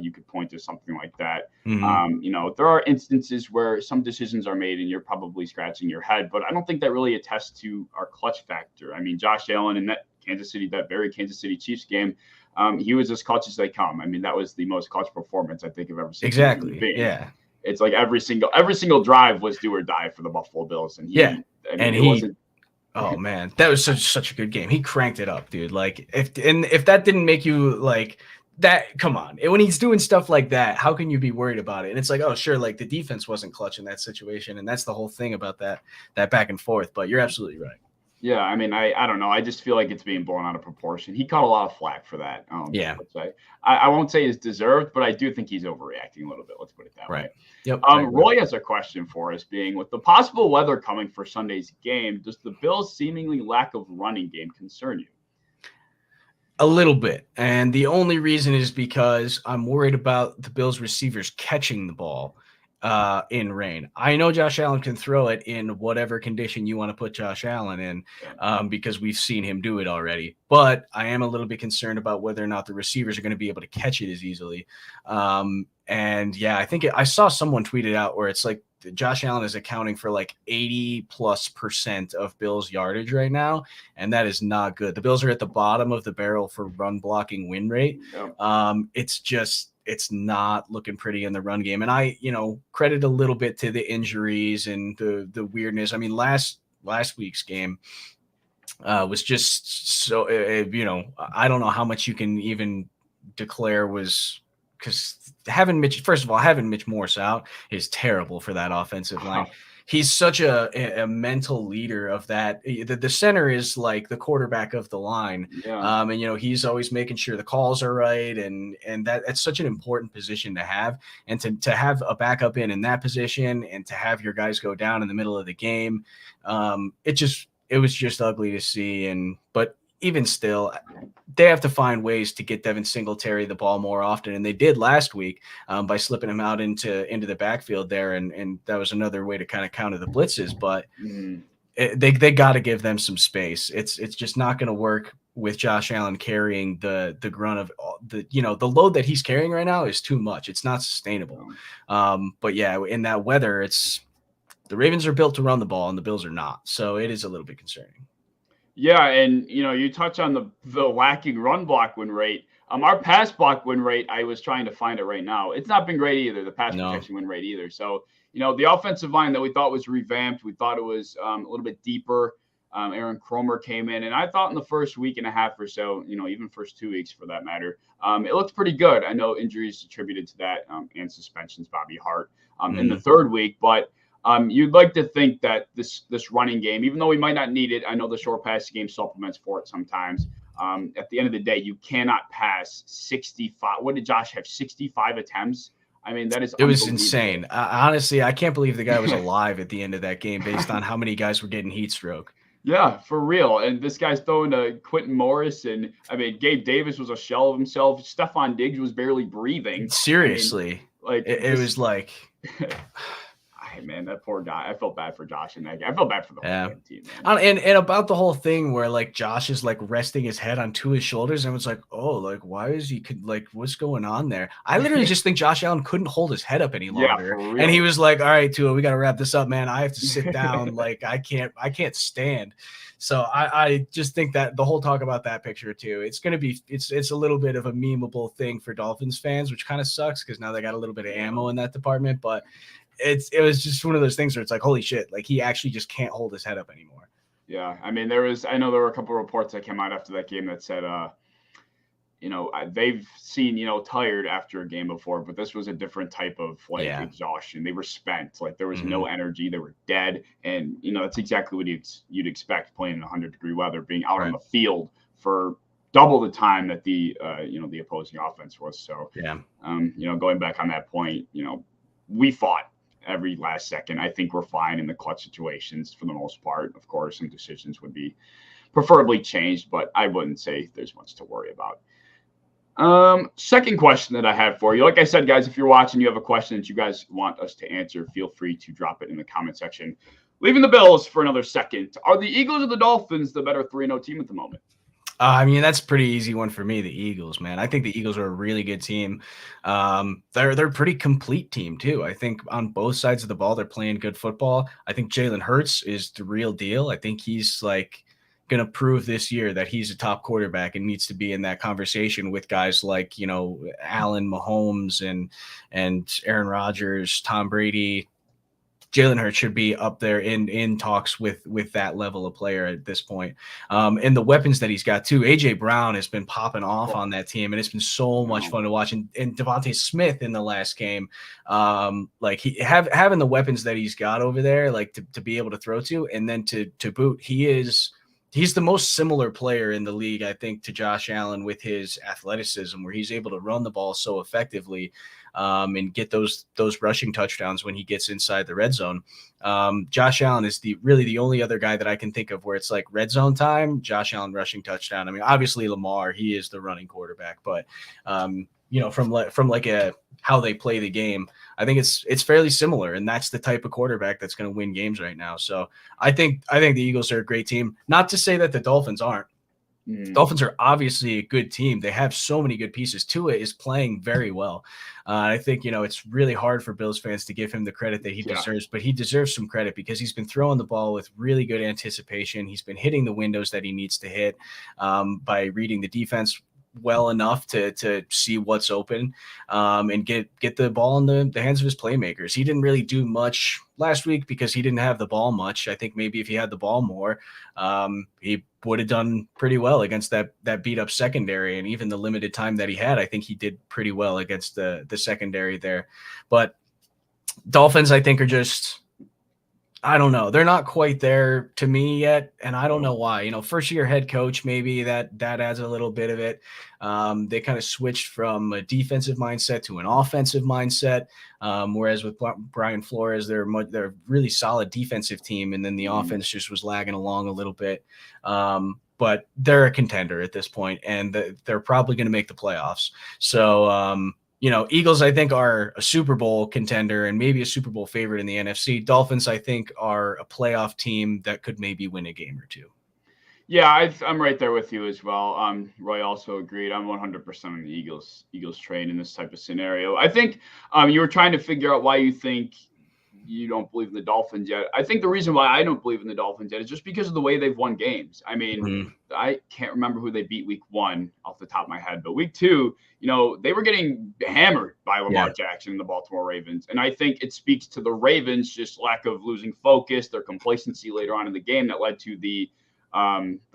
you could point to something like that. Mm-hmm. There are instances where some decisions are made and you're probably scratching your head, but I don't think that really attests to our clutch factor. I mean, Josh Allen in that very Kansas City Chiefs game, he was as clutch as they come. I mean, that was the most clutch performance I think I've ever seen. Exactly. Yeah. It's like every single drive was do or die for the Buffalo Bills, and it wasn't. Oh man, that was such a good game. He cranked it up, dude. Like if that didn't make you like that, come on. When he's doing stuff like that, how can you be worried about it? And it's like, oh sure, like the defense wasn't clutch in that situation, and that's the whole thing about that back and forth. But you're absolutely right. Yeah, I mean, I don't know. I just feel like it's being blown out of proportion. He caught a lot of flack for that. Yeah. I won't say it's deserved, but I do think he's overreacting a little bit. Let's put it that way. Yep. Roy has a question for us, being with the possible weather coming for Sunday's game, does the Bills' seemingly lack of running game concern you? A little bit. And the only reason is because I'm worried about the Bills receivers catching the ball in rain. I know Josh Allen can throw it in whatever condition you want to put Josh Allen in, because we've seen him do it already. But I am a little bit concerned about whether or not the receivers are going to be able to catch it as easily. And yeah, I think I saw someone tweet it out where it's like Josh Allen is accounting for like 80+% of Bills yardage right now. And that is not good. The Bills are at the bottom of the barrel for run blocking win rate. It's not looking pretty in the run game. And I, credit a little bit to the injuries and the weirdness. I mean, last week's game was just so, I don't know how much you can even declare was, because having Mitch Morse out is terrible for that offensive line. He's such a mental leader of that. The center is like the quarterback of the line. Yeah. And, he's always making sure the calls are right. And that's such an important position to have. And to have a backup in that position and to have your guys go down in the middle of the game, it was just ugly to see. But even still, they have to find ways to get Devin Singletary the ball more often, and they did last week by slipping him out into the backfield there, and that was another way to kind of counter the blitzes. But they got to give them some space. It's just not going to work with Josh Allen carrying the grunt of the load that he's carrying right now is too much. It's not sustainable. But yeah, in that weather, the Ravens are built to run the ball, and the Bills are not, so it is a little bit concerning. Yeah, and you touch on the lacking run block win rate. Our pass block win rate, I was trying to find it right now. It's not been great either, the pass protection win rate either. So, the offensive line that we thought was revamped, we thought it was a little bit deeper. Aaron Cromer came in, and I thought in the first week and a half or so, even first 2 weeks for that matter, it looked pretty good. I know injuries attributed to that and suspensions, Bobby Hart in the third week, but you'd like to think that this running game, even though we might not need it, I know the short passing game supplements for it sometimes. At the end of the day, you cannot pass 65. What did Josh have? 65 attempts. I mean, that is It was unbelievable. insane. Honestly, I can't believe the guy was alive at the end of that game based on how many guys were getting heat stroke. Yeah, for real. And this guy's throwing to Quentin Morris, and I mean, Gabe Davis was a shell of himself. Stephon Diggs was barely breathing. Seriously, I mean, like it was like, man, that poor guy. I felt bad for Josh and that guy. I felt bad for the whole team, man. And about the whole thing where like Josh is like resting his head on his shoulders, and it's like, oh, like why is he like what's going on there? I literally just think Josh Allen couldn't hold his head up any longer, and he was like, all right, Tua, we got to wrap this up, man. I have to sit down. Like I can't stand. So I just think that the whole talk about that picture too, it's a little bit of a memeable thing for Dolphins fans, which kind of sucks because now they got a little bit of ammo in that department, but. It was just one of those things where it's like, holy shit, like he actually just can't hold his head up anymore. Yeah. I mean, I know there were a couple of reports that came out after that game that said, they've seen, tired after a game before, but this was a different type of exhaustion. They were spent, like there was no energy. They were dead. And, that's exactly what you'd expect playing in 100-degree weather, being out on the field for double the time that the opposing offense was. So, going back on that point, we fought every last second. I think we're fine in the clutch situations for the most part. Of course, some decisions would be preferably changed, but I wouldn't say there's much to worry about. Second question that I have for you. Like I said, guys, if you're watching, you have a question that you guys want us to answer, feel free to drop it in the comment section. Leaving the Bills for another second. Are the Eagles or the Dolphins the better 3-0 team at the moment? I mean, that's a pretty easy one for me. The Eagles, man. I think the Eagles are a really good team. They're a pretty complete team too. I think on both sides of the ball, they're playing good football. I think Jalen Hurts is the real deal. I think he's like going to prove this year that he's a top quarterback and needs to be in that conversation with guys like, Allen, Mahomes and Aaron Rodgers, Tom Brady. Jalen Hurts should be up there in talks with that level of player at this point. And the weapons that he's got too. AJ Brown has been popping off on that team, and it's been so much fun to watch. And Devontae Smith in the last game, like having the weapons that he's got over there, like to be able to throw to, and then to boot, he's the most similar player in the league, I think, to Josh Allen with his athleticism, where he's able to run the ball so effectively. And get those rushing touchdowns when he gets inside the red zone. Josh Allen is really the only other guy that I can think of where it's like red zone time, Josh Allen rushing touchdown. I mean, obviously Lamar, he is the running quarterback, but from how they play the game, I think it's fairly similar, and that's the type of quarterback that's going to win games right now. So I think the Eagles are a great team. Not to say that the Dolphins aren't. Dolphins are obviously a good team. They have so many good pieces. Tua is playing very well. I think, it's really hard for Bills fans to give him the credit that he deserves, but he deserves some credit because he's been throwing the ball with really good anticipation. He's been hitting the windows that he needs to hit by reading the defense well enough to see what's open and get the ball in the hands of his playmakers. He didn't really do much last week because he didn't have the ball much. I think maybe if he had the ball more, he would have done pretty well against that beat up secondary. And even the limited time that he had, I think he did pretty well against the secondary there. But Dolphins, I think, are just, I don't know. They're not quite there to me yet, and I don't know why. First-year head coach, maybe that adds a little bit of it. They kind of switched from a defensive mindset to an offensive mindset, whereas with Brian Flores, they're a really solid defensive team, and then the offense just was lagging along a little bit. But they're a contender at this point, and they're probably going to make the playoffs. So, Eagles, I think, are a Super Bowl contender and maybe a Super Bowl favorite in the NFC. Dolphins, I think, are a playoff team that could maybe win a game or two. Yeah, I'm right there with you as well. Roy also agreed. I'm 100% on the Eagles train in this type of scenario. I think you were trying to figure out why you think you don't believe in the Dolphins yet. I think the reason why I don't believe in the Dolphins yet is just because of the way they've won games. I mean, I can't remember who they beat week 1 off the top of my head, but week 2, they were getting hammered by Lamar Jackson and the Baltimore Ravens. And I think it speaks to the Ravens' just lack of losing focus, their complacency later on in the game that led to the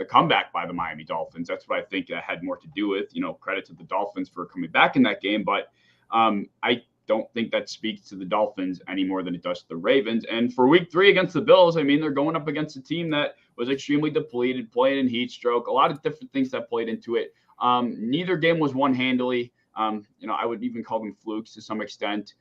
comeback by the Miami Dolphins. That's what I think that had more to do with, credit to the Dolphins for coming back in that game. But I don't think that speaks to the Dolphins any more than it does to the Ravens. And for week 3 against the Bills, I mean, they're going up against a team that was extremely depleted, playing in heat stroke, a lot of different things that played into it. Neither game was won handily. I would even call them flukes to some extent.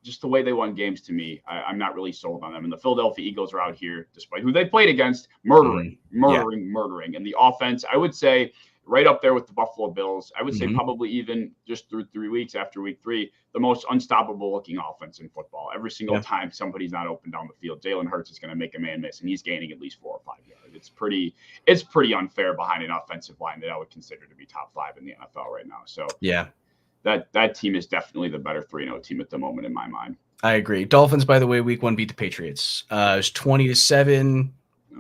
Just the way they won games to me, I'm not really sold on them. And the Philadelphia Eagles are out here, despite who they played against, murdering. And the offense, I would say, right up there with the Buffalo Bills. I would say probably even just through 3 weeks after week 3, the most unstoppable looking offense in football. Every single time somebody's not open down the field, Jalen Hurts is going to make a man miss, and he's gaining at least 4 or 5 yards. It's pretty unfair behind an offensive line that I would consider to be top 5 in the NFL right now. So that team is definitely the better 3-0 team at the moment in my mind. I agree. Dolphins, by the way, week 1 beat the Patriots. It was 20-7.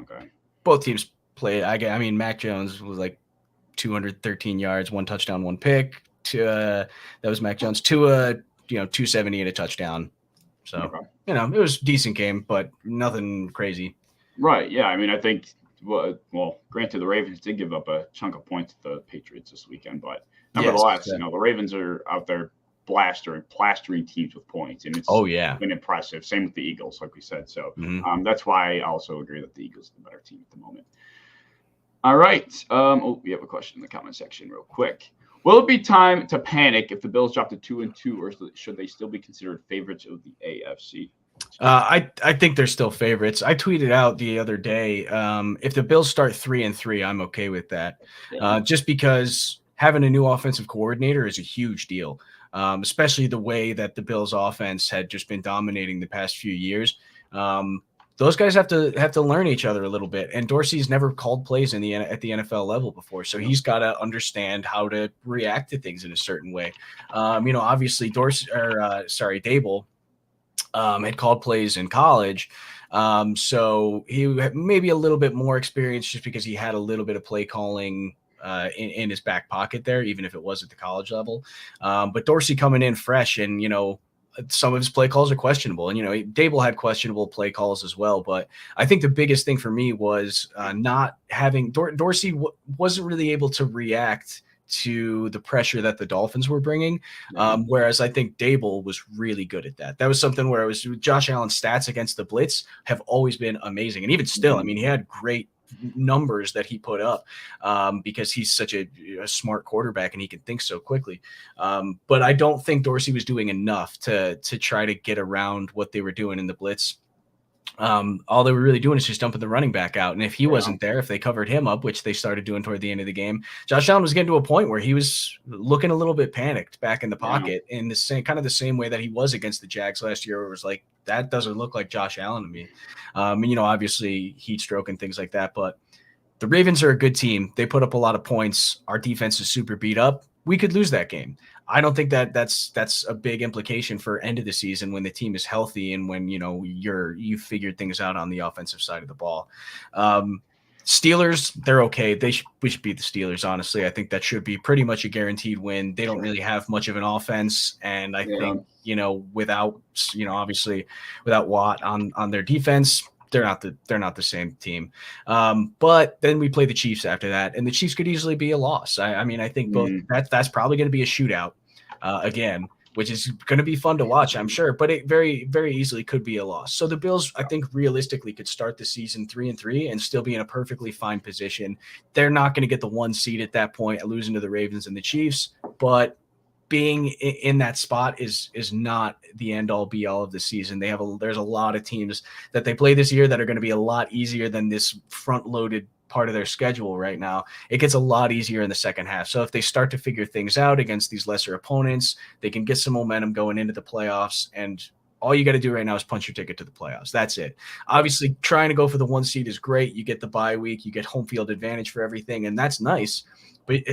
Okay. Both teams played. I mean, Mac Jones was like 213 yards, 1 touchdown, 1 pick. That was Mac Jones. 270 and a touchdown. So, it was a decent game, but nothing crazy. Right. Yeah. I mean, I think, well, granted, the Ravens did give up a chunk of points to the Patriots this weekend, but nevertheless, the Ravens are out there plastering teams with points, and it's been impressive. Same with the Eagles, like we said. So that's why I also agree that the Eagles are the better team at the moment. All right. We have a question in the comment section real quick. Will it be time to panic if the Bills drop to 2-2, or should they still be considered favorites of the AFC? I think they're still favorites. I tweeted out the other day, if the Bills start 3-3, I'm okay with that. Just because having a new offensive coordinator is a huge deal, especially the way that the Bills offense had just been dominating the past few years. Those guys have to learn each other a little bit, and Dorsey's never called plays at the NFL level before, so he's got to understand how to react to things in a certain way. Obviously Dable had called plays in college, so he had maybe a little bit more experience just because he had a little bit of play calling in his back pocket there, even if it was at the college level. But Dorsey coming in fresh, and some of his play calls are questionable, and Dable had questionable play calls as well. But I think the biggest thing for me was not having Dorsey wasn't really able to react to the pressure that the Dolphins were bringing, whereas I think Dable was really good at that. That was something where it was Josh Allen's stats against the blitz have always been amazing, and even still, I mean, he had great numbers that he put up because he's such a smart quarterback and he can think so quickly. But I don't think Dorsey was doing enough to try to get around what they were doing in the blitz. All they were really doing is just dumping the running back out. And if he wasn't there, if they covered him up, which they started doing toward the end of the game, Josh Allen was getting to a point where he was looking a little bit panicked back in the pocket in the same way that he was against the Jags last year, where it was like, that doesn't look like Josh Allen to me. Obviously heat stroke and things like that, but the Ravens are a good team. They put up a lot of points. Our defense is super beat up. We could lose that game. I don't think that's a big implication for end of the season when the team is healthy and when you figured things out on the offensive side of the ball. Steelers, they're okay. We should beat the Steelers, honestly. I think that should be pretty much a guaranteed win. They don't really have much of an offense, and I think without Watt on their defense, they're not the same team. But then we play the Chiefs after that, and the Chiefs could easily be a loss. I think both that's probably going to be a shootout again, which is going to be fun to watch, I'm sure, but it very, very easily could be a loss. So the Bills, I think, realistically could start the season 3-3 and still be in a perfectly fine position. They're not going to get the 1 seed at that point, losing to the Ravens and the Chiefs, but being in that spot is not the end all be all of the season. There's a lot of teams that they play this year that are going to be a lot easier than this front loaded part of their schedule right now. It gets a lot easier in the second half. So if they start to figure things out against these lesser opponents, they can get some momentum going into the playoffs, and all you got to do right now is punch your ticket to the playoffs. That's it. Obviously, trying to go for the 1 seed is great. You get the bye week, you get home field advantage for everything, and that's nice, but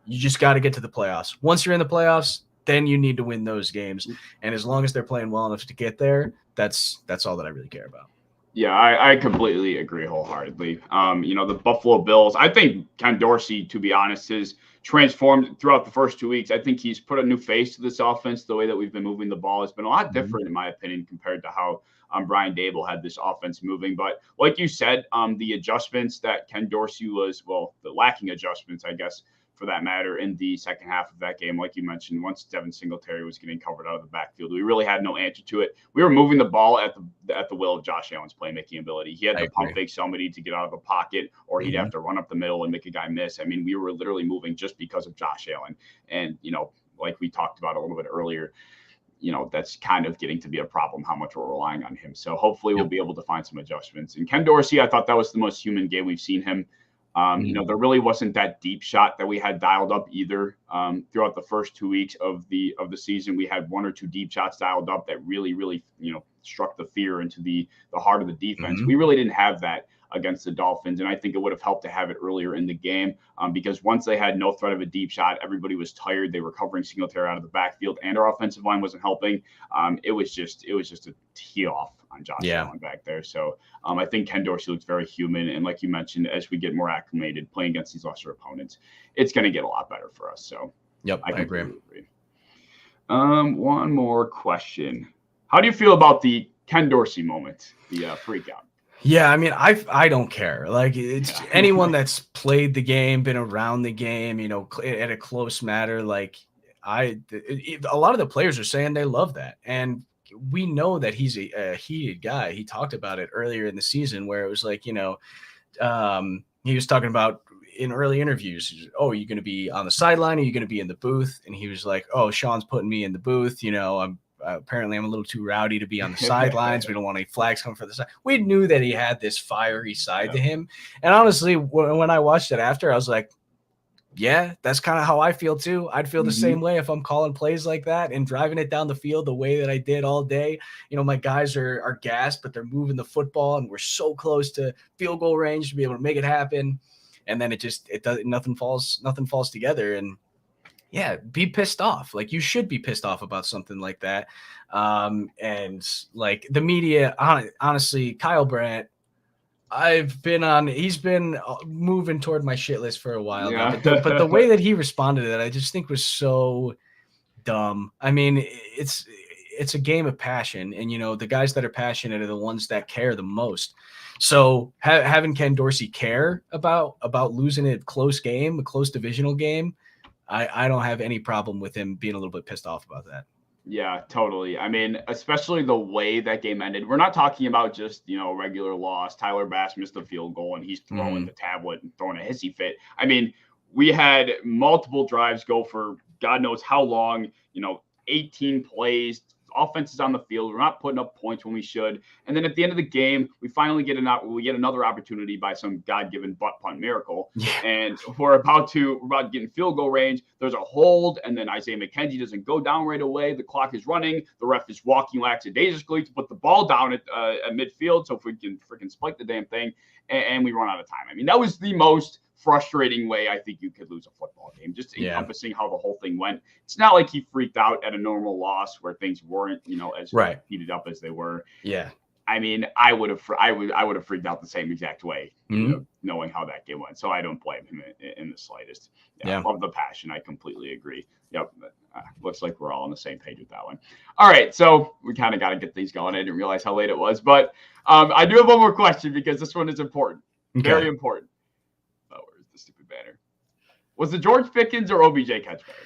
you just got to get to the playoffs. Once you're in the playoffs, then you need to win those games. And as long as they're playing well enough to get there, that's all that I really care about. Yeah, I completely agree wholeheartedly. The Buffalo Bills, I think Ken Dorsey, to be honest, has transformed throughout the first 2 weeks. I think he's put a new face to this offense. The way that we've been moving the ball has been a lot different, in my opinion, compared to how Brian Dable had this offense moving. But like you said, the adjustments that Ken Dorsey the lacking adjustments, I guess, for that matter, in the second half of that game. Like you mentioned, once Devin Singletary was getting covered out of the backfield, we really had no answer to it. We were moving the ball at the will of Josh Allen's playmaking ability. He had to pump fake somebody to get out of the pocket, or he'd have to run up the middle and make a guy miss. I mean, we were literally moving just because of Josh Allen. And, like we talked about a little bit earlier, that's kind of getting to be a problem, how much we're relying on him. So hopefully we'll be able to find some adjustments. And Ken Dorsey, I thought that was the most human game we've seen him. There really wasn't that deep shot that we had dialed up either. Throughout the first 2 weeks of the season, we had 1 or 2 deep shots dialed up that really, struck the fear into the heart of the defense. We really didn't have that against the Dolphins, and I think it would have helped to have it earlier in the game, because once they had no threat of a deep shot, everybody was tired. They were covering Singletary out of the backfield, and our offensive line wasn't helping. It was just a tee off on Josh Allen back there. So I think Ken Dorsey looks very human, and like you mentioned, as we get more acclimated playing against these lesser opponents, it's going to get a lot better for us. So I agree. One more question: how do you feel about the Ken Dorsey moment, the freak out? Yeah, I mean, I don't care. Like, it's anyone that's played the game, been around the game, at a close matter. Like, a lot of the players are saying they love that, and we know that he's a heated guy. He talked about it earlier in the season, where it was like, he was talking about in early interviews, oh, are you going to be on the sideline? Are you going to be in the booth? And he was like, oh, Sean's putting me in the booth. Apparently I'm a little too rowdy to be on the sidelines. We don't want any flags coming for the side. We knew that he had this fiery side to him. And honestly, when I watched it after, I was like, yeah, that's kind of how I feel too. I'd feel the same way if I'm calling plays like that and driving it down the field the way that I did all day. My guys are gassed, but they're moving the football, and we're so close to field goal range to be able to make it happen. And then nothing falls together. And yeah, be pissed off. Like, you should be pissed off about something like that. And like the media, honestly, Kyle Brandt, he's been moving toward my shit list for a while now, but the way that he responded to that, I just think was so dumb. I mean, it's a game of passion, and the guys that are passionate are the ones that care the most. So having Ken Dorsey care about losing a close game, a close divisional game, I don't have any problem with him being a little bit pissed off about that. Yeah, totally. I mean, especially the way that game ended. We're not talking about just, a regular loss. Tyler Bass missed a field goal and he's throwing the tablet and throwing a hissy fit. I mean, we had multiple drives go for God knows how long, 18 plays. Offense is on the field. We're not putting up points when we should. And then at the end of the game, we finally get another opportunity by some God-given butt punt miracle. Yeah. And we're about to get in field goal range. There's a hold, and then Isaiah McKenzie doesn't go down right away. The clock is running. The ref is walking lackadaisically to put the ball down at midfield so if we can freaking spike the damn thing, and we run out of time. I mean, that was the most frustrating way I think you could lose a football game, just encompassing how the whole thing went. It's not like he freaked out at a normal loss where things weren't, as heated up as they were. Yeah. I mean, I would have freaked out the same exact way, knowing how that game went. So I don't blame him in the slightest. Yeah. I love the passion. I completely agree. Yep. Looks like we're all on the same page with that one. All right. So we kind of got to get things going. I didn't realize how late it was, but I do have one more question because this one is important. Okay. Very important. Where's the stupid banner? Was the George Pickens or OBJ catch better?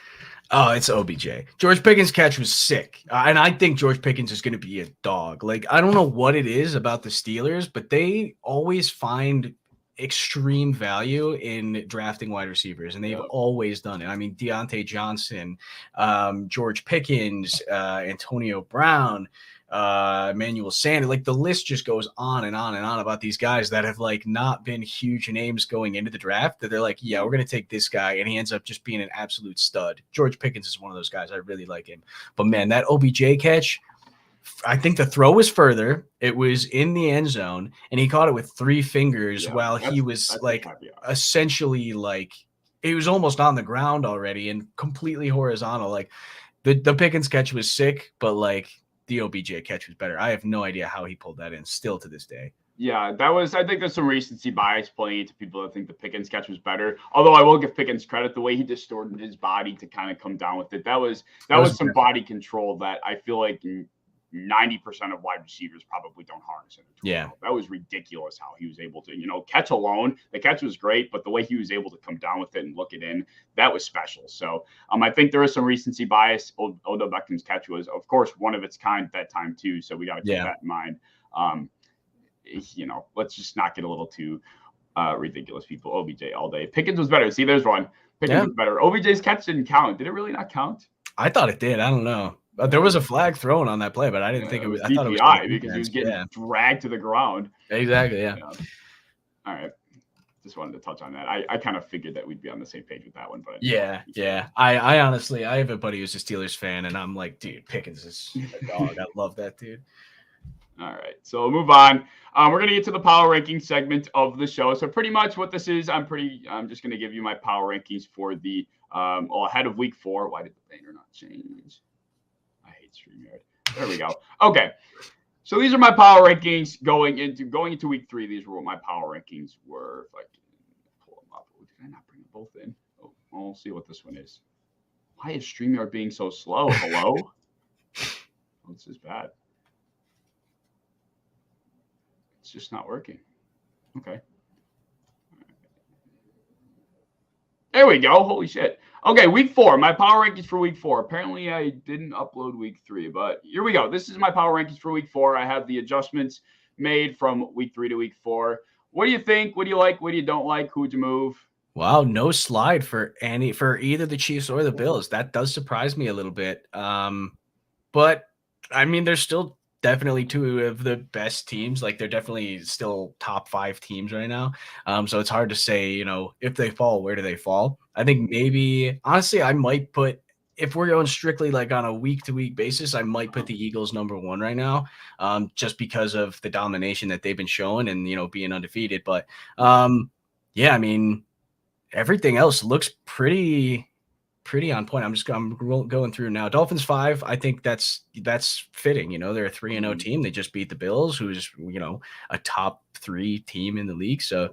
Oh, it's OBJ. George Pickens' catch was sick. And I think George Pickens is going to be a dog. Like, I don't know what it is about the Steelers, but they always find extreme value in drafting wide receivers, and they've always done it. I mean, Deontay Johnson, George Pickens, Antonio Brown, Emmanuel Sanders, like the list just goes on and on and on about these guys that have like not been huge names going into the draft that they're like, yeah, we're going to take this guy. And he ends up just being an absolute stud. George Pickens is one of those guys. I really like him, but man, that OBJ catch, I think the throw was further. It was in the end zone and he caught it with 3 fingers while he was like essentially like, he was almost on the ground already and completely horizontal. Like the Pickens catch was sick, but like, the OBJ catch was better. I have no idea how he pulled that in still to this day. Yeah, I think there's some recency bias playing into people that think the Pickens catch was better. Although I will give Pickens credit, the way he distorted his body to kind of come down with it. That was some body control that I feel like 90% of wide receivers probably don't harness it. Yeah. That was ridiculous how he was able to, catch alone. The catch was great, but the way he was able to come down with it and look it in, that was special. So I think there is some recency bias. Odell Beckham's catch was, of course, one of its kind at that time too. So we got to keep that in mind. Let's just not get a little too ridiculous, people. OBJ all day. Pickens was better. See, there's one. Pickens was better. OBJ's catch didn't count. Did it really not count? I thought it did. I don't know. There was a flag thrown on that play, but I didn't think it was. I thought it was DPI because he was getting dragged to the ground. Exactly. Yeah. All right. Just wanted to touch on that. I kind of figured that we'd be on the same page with that one, but yeah. I honestly, I have a buddy who's a Steelers fan, and I'm like, dude, Pickens is a dog. I love that dude. All right, so we'll move on. We're gonna get to the power rankings segment of the show. So pretty much what this is, I'm just gonna give you my power rankings for the ahead of week 4. Why did the banner not change? I hate StreamYard. There we go. Okay. So these are my power rankings going into week 3. These were what my power rankings were. If I can pull them up. Did I not bring them both in? Oh, we'll see what this one is. Why is StreamYard being so slow? Hello? Oh, this is bad. It's just not working. Okay. There we go. Holy shit. Okay, week 4. My power rankings for week 4. Apparently, I didn't upload week 3, but here we go. This is my power rankings for week 4. I have the adjustments made from week 3 to week 4. What do you think? What do you like? What do you don't like? Who'd you move? Wow, no slide for either the Chiefs or the Bills. That does surprise me a little bit. But I mean, there's still definitely 2 of the best teams. Like, they're definitely still top 5 teams right now. So it's hard to say, if they fall, where do they fall? I think maybe, honestly, I might put, if we're going strictly like on a week-to-week basis, I might put the Eagles number 1 right now, just because of the domination that they've been showing and, being undefeated. But yeah, I mean, everything else looks pretty on point. I'm going through now. Dolphins 5. I think that's fitting. They're a 3-0 team. They just beat the Bills, who's a top 3 team in the league. So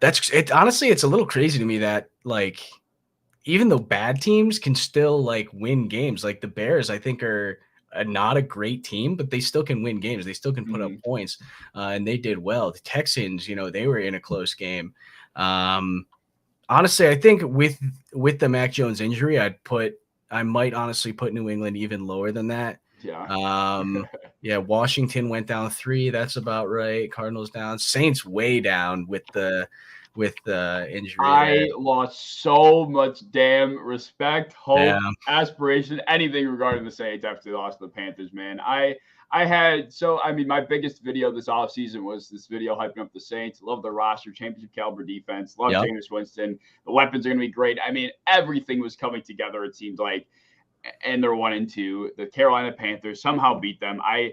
that's it. Honestly, it's a little crazy to me that like even though bad teams can still like win games. Like the Bears, I think are not a great team, but they still can win games. They still can put up points, and they did well. The Texans, they were in a close game. Honestly, I think with the Mac Jones injury, I might honestly put New England even lower than that. Yeah. Yeah. Washington went down 3. That's about right. Cardinals down. Saints way down with the injury. I lost so much damn respect, hope, aspiration, anything regarding the Saints after they lost to the Panthers, man. My biggest video this offseason was this video hyping up the Saints. Love the roster, championship caliber defense. Love Jameis Winston. The weapons are going to be great. I mean, everything was coming together, it seemed like. And they're 1-2. The Carolina Panthers somehow beat them. I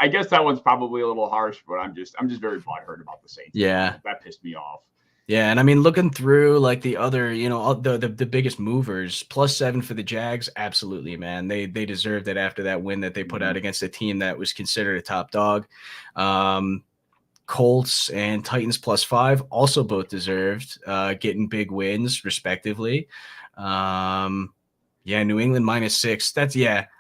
guess that one's probably a little harsh, but I'm just very butthurt about the Saints. Yeah, that pissed me off. Yeah, and I mean, looking through like the other, the biggest movers, +7 for the Jags, absolutely, man. They deserved it after that win that they put out against a team that was considered a top dog. Colts and Titans +5 also both deserved, getting big wins respectively. Yeah, New England -6. That's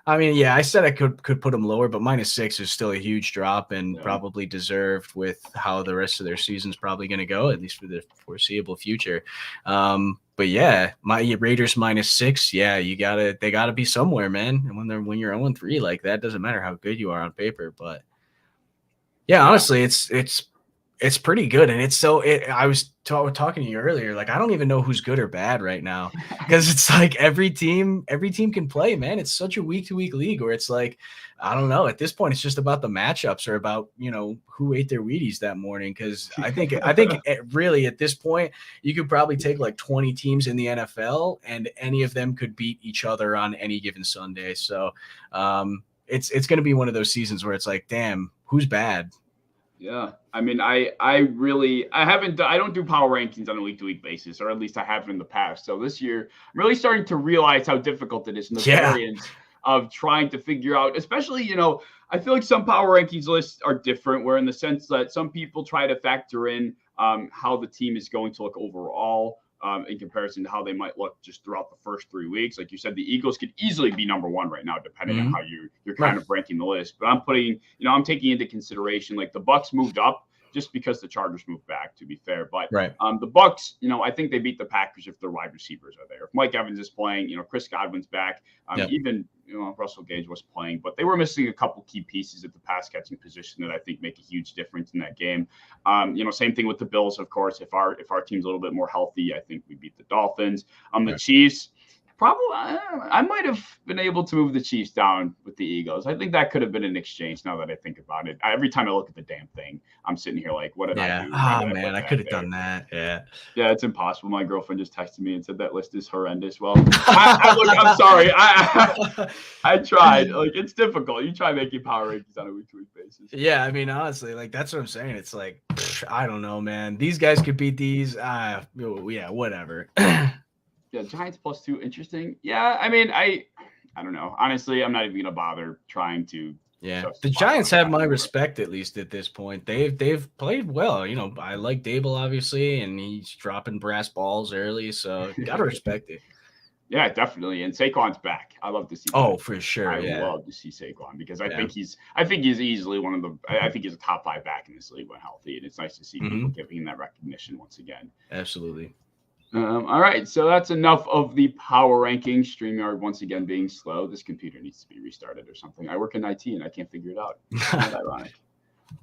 I said I could put them lower, but -6 is still a huge drop and probably deserved with how the rest of their season's probably going to go, at least for the foreseeable future. But yeah, my Raiders -6. Yeah, they gotta be somewhere, man. And when you're 0-3 like that, doesn't matter how good you are on paper. But yeah, honestly, it's pretty good. And I was talking to you earlier, like, I don't even know who's good or bad right now, because it's like every team can play, man. It's such a week-to-week league where it's like, I don't know. At this point, it's just about the matchups or about, who ate their Wheaties that morning. Because I think really at this point, you could probably take like 20 teams in the NFL and any of them could beat each other on any given Sunday. So it's going to be one of those seasons where it's like, damn, who's bad? Yeah. I mean, I don't do power rankings on a week-to-week basis, or at least I haven't in the past. So this year, I'm really starting to realize how difficult it is in the variance of trying to figure out, especially, I feel like some power rankings lists are different, where in the sense that some people try to factor in how the team is going to look overall, in comparison to how they might look just throughout the first 3 weeks. Like you said, the Eagles could easily be number one right now, depending on how you're kind of ranking the list. But I'm taking into consideration like the Bucs moved up just because the Chargers moved back, to be fair. But the Bucs, I think they beat the Packers if their wide receivers are there. If Mike Evans is playing, Chris Godwin's back, even Russell Gage was playing, but they were missing a couple key pieces at the pass catching position that I think make a huge difference in that game. Same thing with the Bills, of course. If our team's a little bit more healthy, I think we beat the Dolphins. The Chiefs. Probably, I might have been able to move the Chiefs down with the Eagles. I think that could have been an exchange. Now that I think about it, every time I look at the damn thing, I'm sitting here like, "What did I do?" Oh man, I could have done that. Yeah, it's impossible. My girlfriend just texted me and said that list is horrendous. Well, I'm sorry. I tried. Like, it's difficult. You try making power rankings on a week-to-week basis. Yeah, I mean, honestly, like that's what I'm saying. It's like, I don't know, man. These guys could beat these. Yeah, whatever. Yeah, Giants +2, interesting. Yeah, I mean, I don't know. Honestly, I'm not even gonna bother trying to. Yeah, the Giants have my respect at least at this point. They've played well. I like Dable obviously, and he's dropping brass balls early, so gotta respect it. Yeah, definitely. And Saquon's back. I love to see. Oh, for sure. I love to see Saquon because I think he's easily one of the. I think he's a top 5 back in this league when healthy, and it's nice to see people giving him that recognition once again. Absolutely. All right, so that's enough of the power rankings. StreamYard once again being slow. This computer needs to be restarted or something. I work in IT and I can't figure it out. That's ironic.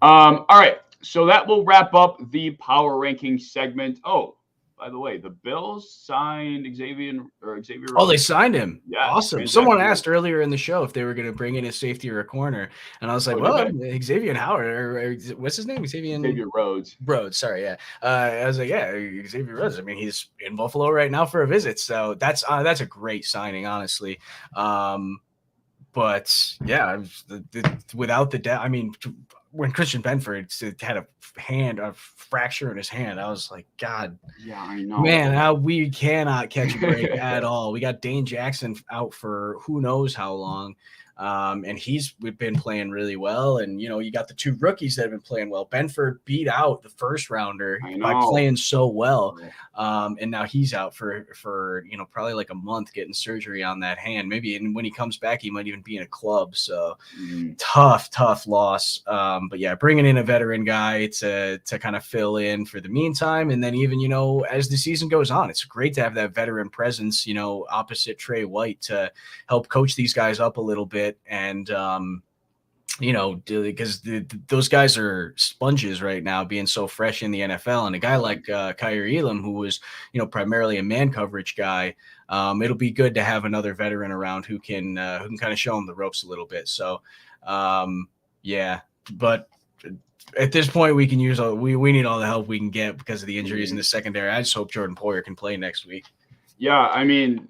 All right, so that will wrap up the power ranking segment. Oh, by the way, the Bills signed Xavier Rhodes. Oh, they signed him. Yeah, awesome. Someone asked earlier in the show if they were going to bring in a safety or a corner, and I was like, Xavier and Howard, or what's his name? Xavier Rhodes. Rhodes, sorry, yeah. I was like, yeah, Xavier Rhodes. I mean, he's in Buffalo right now for a visit, so that's a great signing, honestly. But yeah, without the doubt, I mean, when Christian Benford had a fracture in his hand, I was like, God, yeah, I know, man, we cannot catch a break at all. We got Dane Jackson out for who knows how long. And we've been playing really well. And, you got the 2 rookies that have been playing well. Benford beat out the first rounder by playing so well. And now he's out for probably like a month getting surgery on that hand. Maybe, and when he comes back, he might even be in a club. So tough loss. But yeah, bringing in a veteran guy to kind of fill in for the meantime. And then even, as the season goes on, it's great to have that veteran presence, opposite Trey White to help coach these guys up a little bit. And because those guys are sponges right now, being so fresh in the NFL, and a guy like Kyrie Elam, who was primarily a man coverage guy, it'll be good to have another veteran around who can kind of show him the ropes a little bit. So but at this point we can use we need all the help we can get because of the injuries in the secondary. I just hope Jordan Poyer can play next week. Yeah, I mean,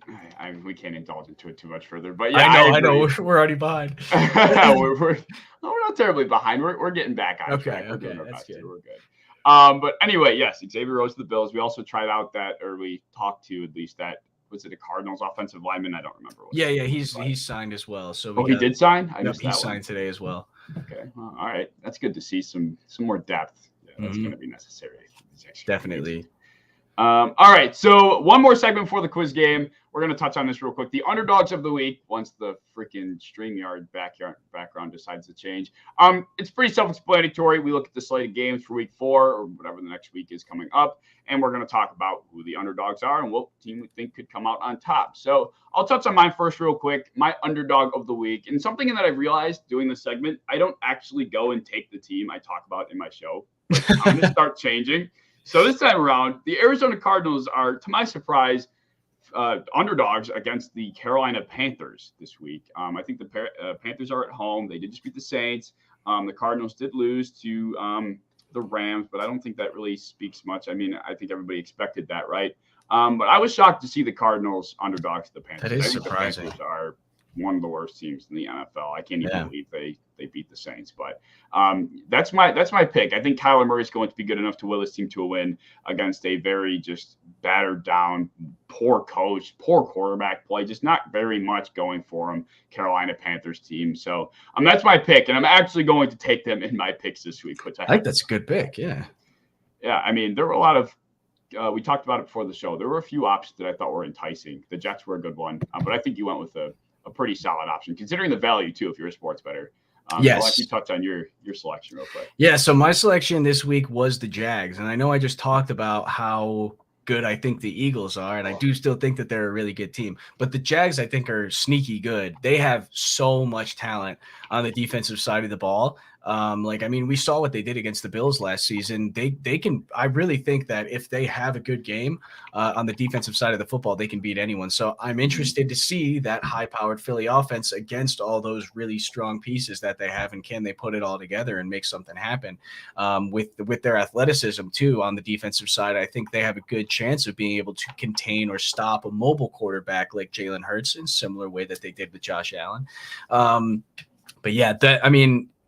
we can't indulge into it too much further, but yeah, I know we're already behind. we're not terribly behind. We're getting back on track. We're doing our best. We're good. But anyway, yes, Xavier Rhodes to the Bills. We also tried out we talked to at least that. Was it a Cardinals offensive lineman? I don't remember. He's signed as well. So he did sign. He signed today as well. Okay, well, all right, that's good to see some more depth. Yeah, that's going to be necessary. Definitely. All right, so one more segment for the quiz game. We're going to touch on this real quick. The underdogs of the week, once the freaking StreamYard background decides to change. It's pretty self-explanatory. We look at the slate of games for week 4 or whatever the next week is coming up, and we're going to talk about who the underdogs are and what team we think could come out on top. So I'll touch on mine first real quick, my underdog of the week. And something that I realized doing this segment, I don't actually go and take the team I talk about in my show. But I'm going to start changing. So this time around, the Arizona Cardinals are, to my surprise, underdogs against the Carolina Panthers this week. I think the Panthers are at home. They did just beat the Saints. The Cardinals did lose to the Rams, but I don't think that really speaks much. I mean, I think everybody expected that, right? But I was shocked to see the Cardinals underdogs to the Panthers. That is surprising. The Panthers are one of the worst teams in the NFL. I can't even believe they beat the Saints, but that's my pick. I think Kyler Murray is going to be good enough to will his team to a win against a very just battered down, poor coach, poor quarterback play, just not very much going for him, Carolina Panthers team. So that's my pick, and I'm actually going to take them in my picks this week. Which I think that's a good pick. Yeah. I mean, there were a lot of we talked about it before the show. There were a few options that I thought were enticing. The Jets were a good one, but I think you went with a pretty solid option, considering the value too. If you're a sports bettor, Yes. I'll let you touch on your selection real quick. Yeah, so my selection this week was the Jags, and I know I just talked about how good I think the Eagles are, and I do still think that they're a really good team. But the Jags, I think, are sneaky good. They have so much talent on the defensive side of the ball. We saw what they did against the Bills last season. They can. I really think that if they have a good game on the defensive side of the football, they can beat anyone. So I'm interested to see that high-powered Philly offense against all those really strong pieces that they have, and can they put it all together and make something happen with their athleticism too on the defensive side. I think they have a good chance of being able to contain or stop a mobile quarterback like Jalen Hurts in a similar way that they did with Josh Allen. But yeah,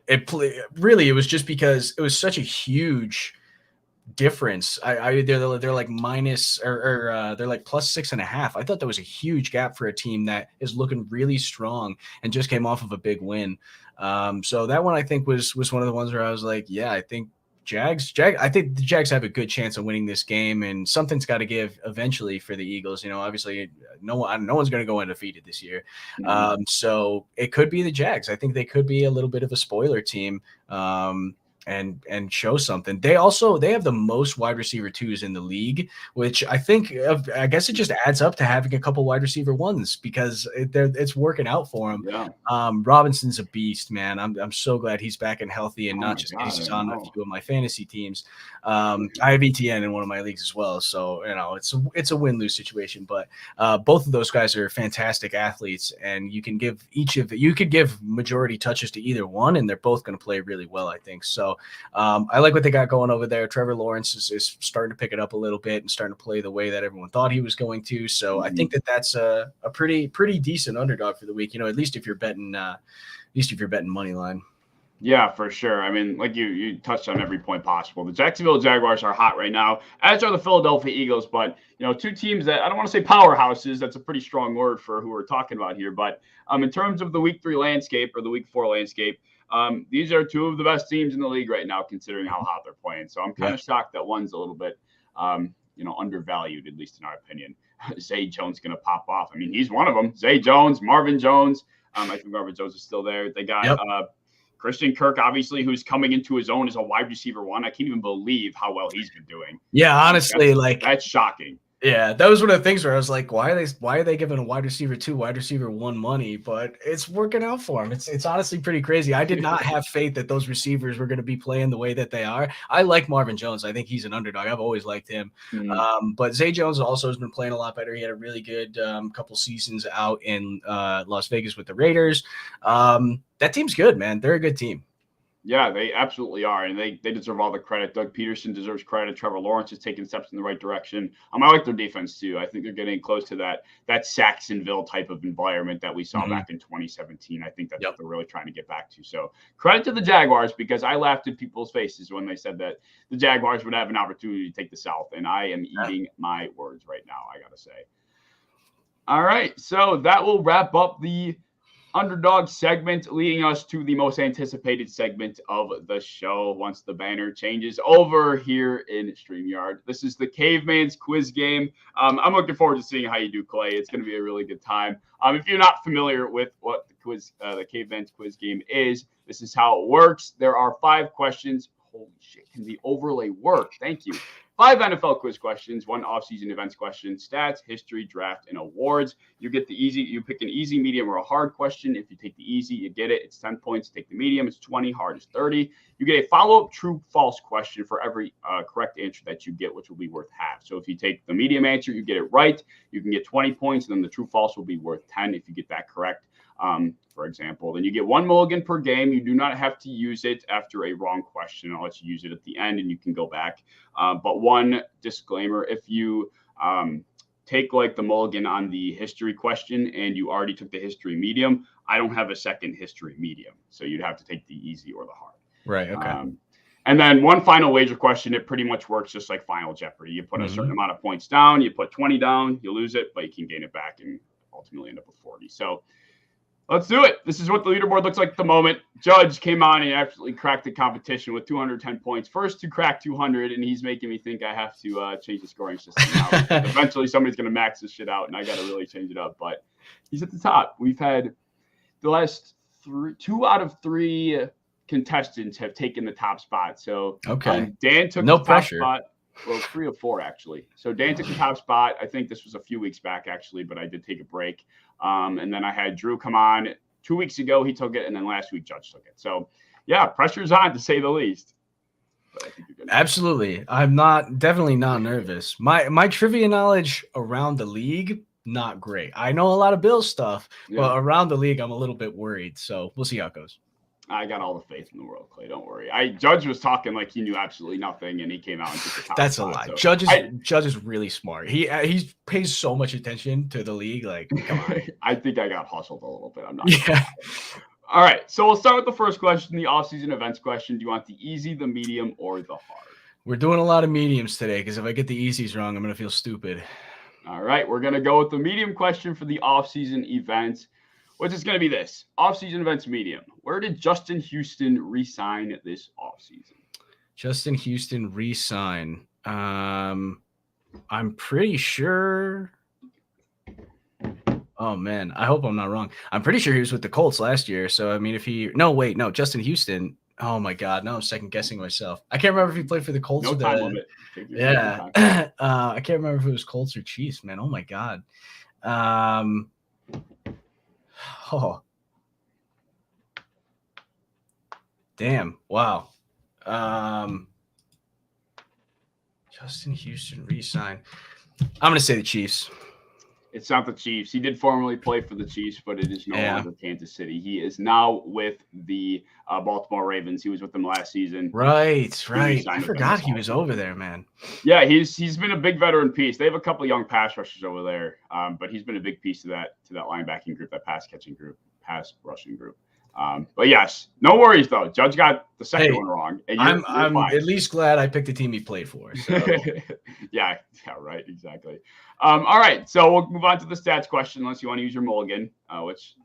it was just because it was such a huge difference. They're like minus or they're like plus 6.5. I thought that was a huge gap for a team that is looking really strong and just came off of a big win. So that one I think was one of the ones where I was like, yeah, I think I think the Jags have a good chance of winning this game, and something's got to give eventually for the Eagles. Obviously no one's going to go undefeated this year. So it could be the Jags. I think they could be a little bit of a spoiler team. And show something. They have the most wide receiver twos in the league, which I guess it just adds up to having a couple wide receiver ones because it's working out for him. Yeah. Robinson's a beast, man. I'm so glad he's back and healthy, and not just he's on a few of my fantasy teams. I have ETN in one of my leagues as well, so it's a win-lose situation. But both of those guys are fantastic athletes, and you can give you could give majority touches to either one, and they're both going to play really well, I think. So I like what they got going over there. Trevor Lawrence is starting to pick it up a little bit and starting to play the way that everyone thought he was going to. So I think that's a pretty decent underdog for the week. At least if you're betting money line. Yeah, for sure. I mean, like you touched on every point possible. The Jacksonville Jaguars are hot right now, as are the Philadelphia Eagles. But two teams that I don't want to say powerhouses. That's a pretty strong word for who we're talking about here. But in terms of the Week 3 landscape or the Week 4 landscape. These are two of the best teams in the league right now, considering how hot they're playing. So I'm kind of shocked that one's a little bit, undervalued, at least in our opinion. Zay Jones going to pop off. I mean, he's one of them. Zay Jones, Marvin Jones. I think Marvin Jones is still there. They got Christian Kirk, obviously, who's coming into his own as a wide receiver one. I can't even believe how well he's been doing. Yeah, honestly, that's shocking. Yeah, that was one of the things where I was like, why are they giving a wide receiver 2, wide receiver 1 money? But it's working out for him. It's honestly pretty crazy. I did not have faith that those receivers were going to be playing the way that they are. I like Marvin Jones. I think he's an underdog. I've always liked him. But Zay Jones also has been playing a lot better. He had a really good couple seasons out in Las Vegas with the Raiders. That team's good, man. They're a good team. Yeah, they absolutely are, and they deserve all the credit. Doug Peterson deserves credit. Trevor Lawrence is taking steps in the right direction. I like their defense too. I think they're getting close to that Saxonville type of environment that we saw back in 2017. I think that's what they're really trying to get back to. So credit to the Jaguars, because I laughed in people's faces when they said that the Jaguars would have an opportunity to take the South, and I am eating my words right now, I gotta say. All right, so that will wrap up the underdog segment, leading us to the most anticipated segment of the show once the banner changes over here in StreamYard. This is the Caveman's Quiz Game. I'm looking forward to seeing how you do, Clay. It's going to be a really good time. If you're not familiar with what the Caveman's Quiz Game is, this is how it works. There are 5 questions. Holy shit, can the overlay work? Thank you. 5 NFL quiz questions, 1 offseason events question, stats, history, draft, and awards. You get the easy. You pick an easy, medium, or a hard question. If you take the easy, you get it. It's 10 points. Take the medium, it's 20. Hard is 30. You get a follow-up true-false question for every correct answer that you get, which will be worth half. So if you take the medium answer, you get it right, you can get 20 points, and then the true-false will be worth 10 if you get that correct. For example, then you get 1 mulligan per game. You do not have to use it after a wrong question. I'll let you use it at the end and you can go back. But one disclaimer, if you take like the mulligan on the history question and you already took the history medium, I don't have a second history medium. So you'd have to take the easy or the hard. Right. Okay. And then one final wager question. It pretty much works just like Final Jeopardy. You put a certain amount of points down, you put 20 down, you lose it, but you can gain it back and ultimately end up with 40. So Let's do it. This is what the leaderboard looks like at the moment. Judge came on and absolutely cracked the competition with 210 points. First to crack 200, and he's making me think I have to change the scoring system now. Eventually, somebody's going to max this shit out, and I got to really change it up. But he's at the top. We've had the last 2 out of 3 contestants have taken the top spot. So Dan took the top spot. Well, 3 of 4 actually. So Dan took the top spot. I think this was a few weeks back actually, but I did take a break. And then I had Drew come on 2 weeks ago. He took it, and then last week Judge took it. So yeah, pressure's on to say the least. But I think you're Absolutely, I'm definitely not nervous. My trivia knowledge around the league not great. I know a lot of Bills stuff, but around the league I'm a little bit worried. So we'll see how it goes. I got all the faith in the world, Clay. Don't worry. Judge was talking like he knew absolutely nothing, and he came out and took the top. That's spot, a lie. So Judge is really smart. He pays so much attention to the league. Like, come on. I think I got hustled a little bit. I'm not. Sure. All right. So we'll start with the first question, the off-season events question. Do you want the easy, the medium, or the hard? We're doing a lot of mediums today because if I get the easies wrong, I'm gonna feel stupid. All right. We're gonna go with the medium question for the off-season events. Which is going to be this off-season events medium. Where did Justin Houston re-sign this off-season? Justin Houston re-sign. I'm pretty sure. Oh man, I hope I'm not wrong. I'm pretty sure he was with the Colts last year. So I mean, Justin Houston. Oh my God, now I'm second guessing myself. I can't remember if he played for the Colts or time limit. Yeah, I can't remember if it was Colts or Chiefs. Man, oh my God. Oh, damn. Wow. Justin Houston re-sign. I'm going to say the Chiefs. It's not the Chiefs. He did formerly play for the Chiefs, but it is no longer Kansas City. He is now with the Baltimore Ravens. He was with them last season. Right. I forgot he was over there, man. Yeah, he's been a big veteran piece. They have a couple of young pass rushers over there, but he's been a big piece to that linebacking group, that pass rushing group. But yes, no worries though. Judge got the second one wrong. And I'm at least glad I picked the team he played for. So. yeah, right, exactly. All right, so we'll move on to the stats question, unless you want to use your mulligan, which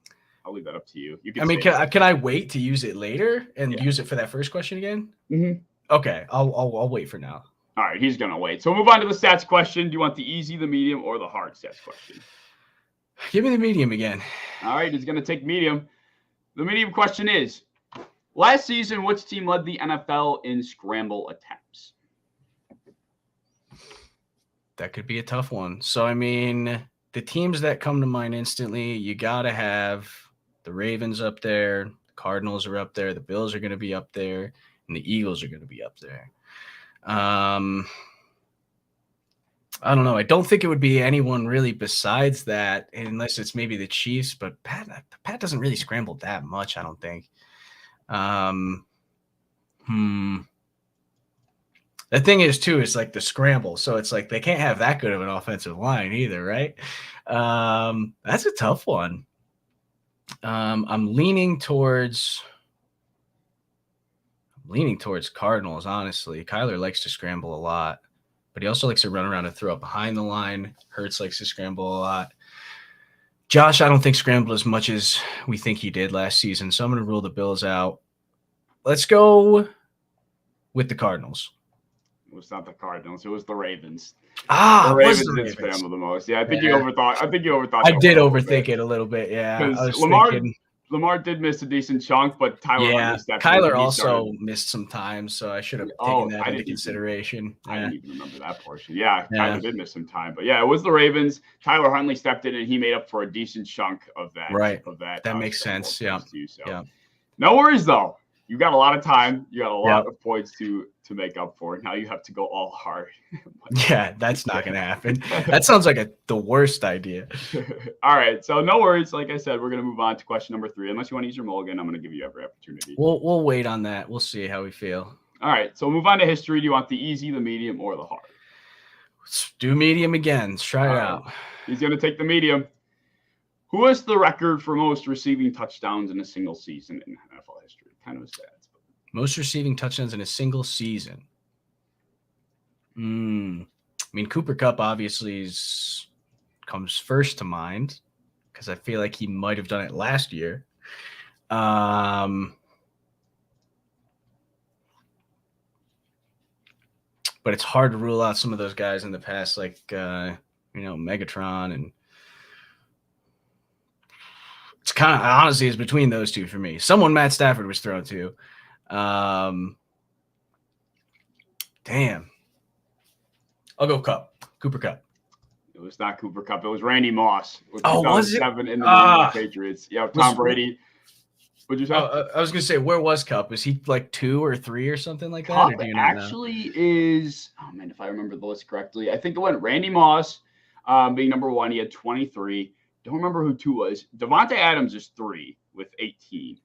I'll leave that up to you. Can I wait to use it later and use it for that first question again? Mm-hmm. Okay, I'll wait for now. All right, he's gonna wait. So we'll move on to the stats question. Do you want the easy, the medium, or the hard stats question? Give me the medium again. All right, he's gonna take medium. The medium question is, last season, which team led the NFL in scramble attempts? That could be a tough one. So, I mean, the teams that come to mind instantly, you got to have the Ravens up there, the Cardinals are up there, the Bills are going to be up there, and the Eagles are going to be up there. I don't know. I don't think it would be anyone really besides that, unless it's maybe the Chiefs. But Pat doesn't really scramble that much, I don't think. The thing is, too, is like the scramble. So it's like they can't have that good of an offensive line either, right? That's a tough one. I'm leaning towards Cardinals, honestly. Kyler likes to scramble a lot. But he also likes to run around and throw up behind the line. Hurts likes to scramble a lot. Josh, I don't think scrambled as much as we think he did last season, so I'm going to rule the Bills out. Let's go with the Cardinals. It was not the Cardinals. It was the Ravens. The Ravens did scramble the most. Yeah, I think you overthought. I did overthink it a little bit. Yeah, because Lamar did miss a decent chunk, but Kyler also missed some time, so I should have taken that into consideration. I didn't even remember that portion. Yeah, Kyler did miss some time, but yeah, it was the Ravens. Tyler Huntley stepped in and he made up for a decent chunk of that. Right. That makes sense. Yeah. No worries though. You got a lot of time. You got a lot of points to make up for it. Now you have to go all hard. Yeah, that's not going to happen. That sounds like the worst idea. All right. So no worries. Like I said, we're going to move on to question number 3. Unless you want to use your mulligan, I'm going to give you every opportunity. We'll wait on that. We'll see how we feel. All right. So we'll move on to history. Do you want the easy, the medium, or the hard? Let's do medium again. Let's try it out. He's going to take the medium. Who has the record for most receiving touchdowns in a single season in NFL history? Kind of a stats. Most receiving touchdowns in a single season. I mean, Cooper Kupp obviously comes first to mind because I feel like he might have done it last year. But it's hard to rule out some of those guys in the past, like Megatron, and it's kind of honestly it's between those two for me. Someone Matt Stafford was thrown to. Damn. I'll go Cooper Kupp. It was not Cooper Kupp. It was Randy Moss. Was it? In the New England Patriots. Yeah, Tom Brady. What'd you say? I was gonna say, where was Kupp? Was he like 2 or 3 or something like that? Kupp or do you not actually is. Oh man, if I remember the list correctly, I think it went Randy Moss, being number 1. He had 23. Don't remember who 2 was. Devontae Adams is 3 with 18.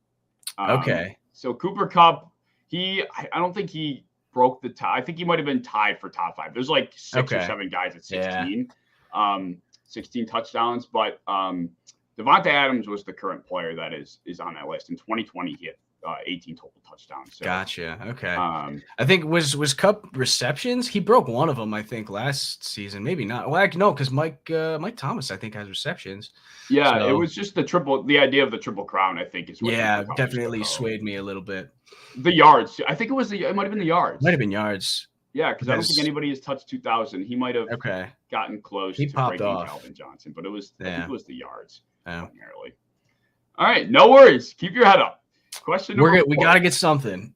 Okay. So Cooper Kupp, I don't think he broke the tie. I think he might have been tied for top 5. There's like 6 or 7 guys at 16. 16 touchdowns, but Devontae Adams was the current player that is on that list. In 2020, he had 18 total touchdowns. So, gotcha. Okay. I think was Kupp receptions. He broke one of them, I think, last season. Maybe not. Well, no, because Mike Thomas, I think, has receptions. Yeah, so, it was just the idea of the triple crown, I think, is what. Yeah, definitely swayed me a little bit. The yards. I think it might have been the yards. Might have been yards. Yeah, because I don't think anybody has touched 2,000. He might have gotten close to breaking off Calvin Johnson, but I think it was the yards primarily. All right, no worries. Keep your head up. Question number 4. We got to get something.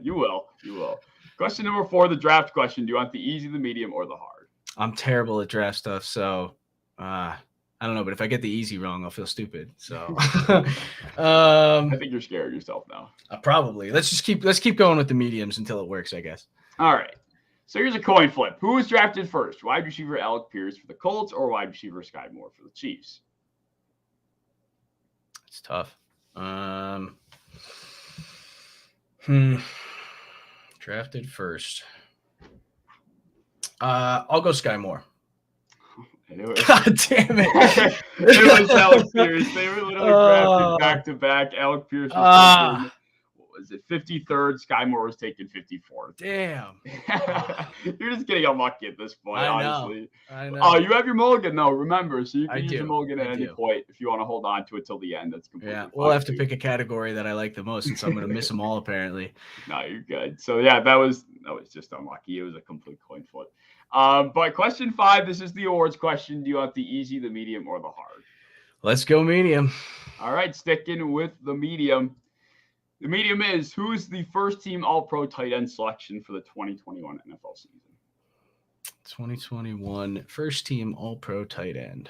You will. Question number 4, the draft question. Do you want the easy, the medium, or the hard? I'm terrible at draft stuff, so I don't know. But if I get the easy wrong, I'll feel stupid. So I think you're scared of yourself now. Probably. Let's keep going with the mediums until it works, I guess. All right. So here's a coin flip. Who was drafted first? Wide receiver Alec Pierce for the Colts or wide receiver Sky Moore for the Chiefs? It's tough. Drafted first. I'll go Sky Moore. God damn it. It was Alec Pierce. They were literally drafted back-to-back. Alec Pierce was taken, what was it, 53rd. Sky Moore was taken 54th. Damn. You're just getting unlucky at this point, honestly. I know. Oh, you have your mulligan, though, remember. So you can use do. your mulligan at I any do. point if you want to hold on to it till the end. That's completely fine. We'll have to pick a category that I like the most since I'm going to miss them all, apparently. No, you're good. So, yeah, that was just unlucky. It was a complete coin flip. But question 5, this is the awards question. Do you want the easy, the medium, or the hard? Let's go medium. All right, sticking with the medium. The medium is, who's the first team All-Pro tight end selection for the 2021 NFL season? 2021 first team All-Pro tight end.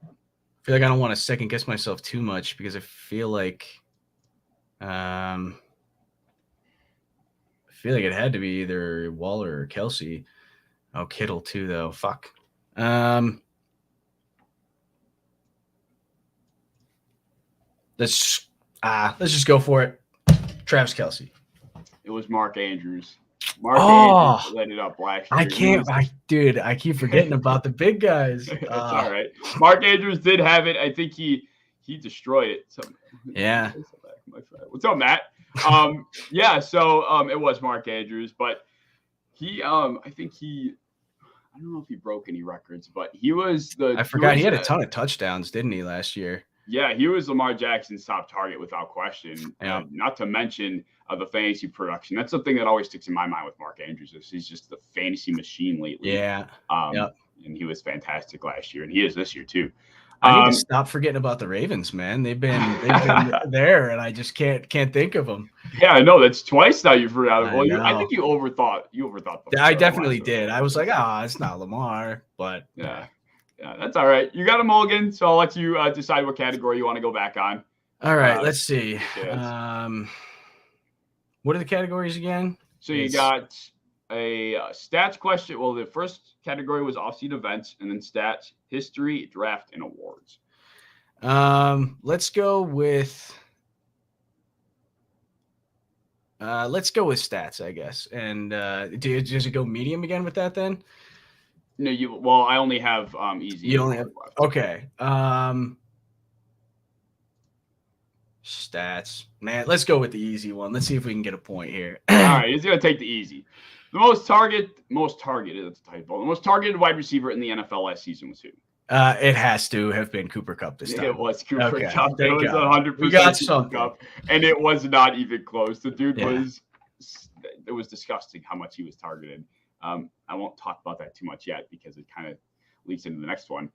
I feel like I don't want to second guess myself too much because I feel like it had to be either Waller or Kelsey. Oh, Kittle too, though. Fuck. Let's just go for it. Travis Kelce. It was Mark Andrews. Andrews let it up last year. I keep forgetting about the big guys. That's all right. Mark Andrews did have it. I think he destroyed it. Yeah. What's up, Matt? Yeah, so it was Mark Andrews, but he I don't know if he broke any records, but he was I forgot he had a ton of touchdowns, didn't he, last year? Yeah, he was Lamar Jackson's top target without question. Yeah. Not to mention the fantasy production. That's something that always sticks in my mind with Mark Andrews. He's just the fantasy machine lately. Yeah. And he was fantastic last year, and he is this year too. I need to stop forgetting about the Ravens, man. They've been there, and I just can't think of them. Yeah, I know. That's twice now you forgot. Well, I think you overthought. I definitely did. I was like, it's not Lamar, but yeah, that's all right. You got a mulligan, so I'll let you decide what category you want to go back on. All right, let's see. What are the categories again? So you got a stats question. Well, the first category was off-season events, and then stats, history, draft, and awards. Let's go with stats, I guess. And does it go medium again with that then? No, I only have easy. You only have left. Okay. stats. Man, let's go with the easy one. Let's see if we can get a point here. All right, he's going to take the easy. The most targeted, that's a typo. The most targeted wide receiver in the NFL last season was who? It has to have been Cooper Kupp this time. It was Cooper Okay, Kupp. It thank was God. 100% We got Cooper something. Kupp, and it was not even close. The dude Yeah. it was disgusting how much he was targeted. I won't talk about that too much yet because it kind of leads into the next one.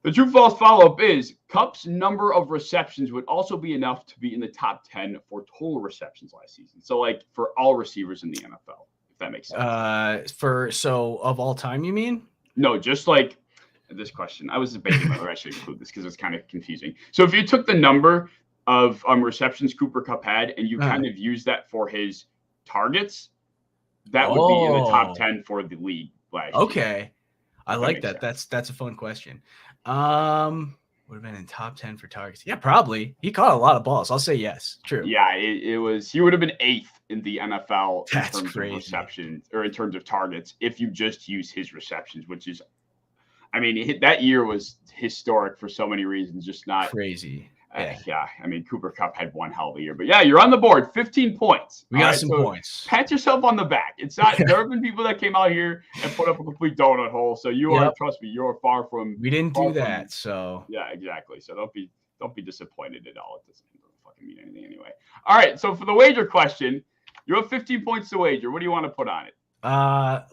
The true false follow-up is Kupp's number of receptions would also be enough to be in the top 10 for total receptions last season. So, like, for all receivers in the NFL, if that makes sense. So of all time, you mean? No, just like this question. I was debating whether I should include this because it's kind of confusing. So if you took the number of receptions Cooper Kupp had and you kind of used that for his targets, that would be in the top 10 for the league last year. Okay. I like that. That's a fun question. Would have been in top 10 for targets. Yeah, probably. He caught a lot of balls. I'll say yes. True. Yeah, it was. He would have been 8th in the NFL in That's terms crazy. of receptions or in terms of targets if you just use his receptions, which is, I mean, that year was historic for so many reasons. Just not crazy. Yeah. I mean, Cooper Kupp had one hell of a year, but yeah, you're on the board. 15 points. We got some points. Pat yourself on the back. It's not. There have been people that came out here and put up a complete donut hole. So you are, trust me, you are far from. We didn't do that. So yeah, exactly. So don't be disappointed at all. It doesn't fucking mean anything anyway. All right. So for the wager question, you have 15 points to wager. What do you want to put on it?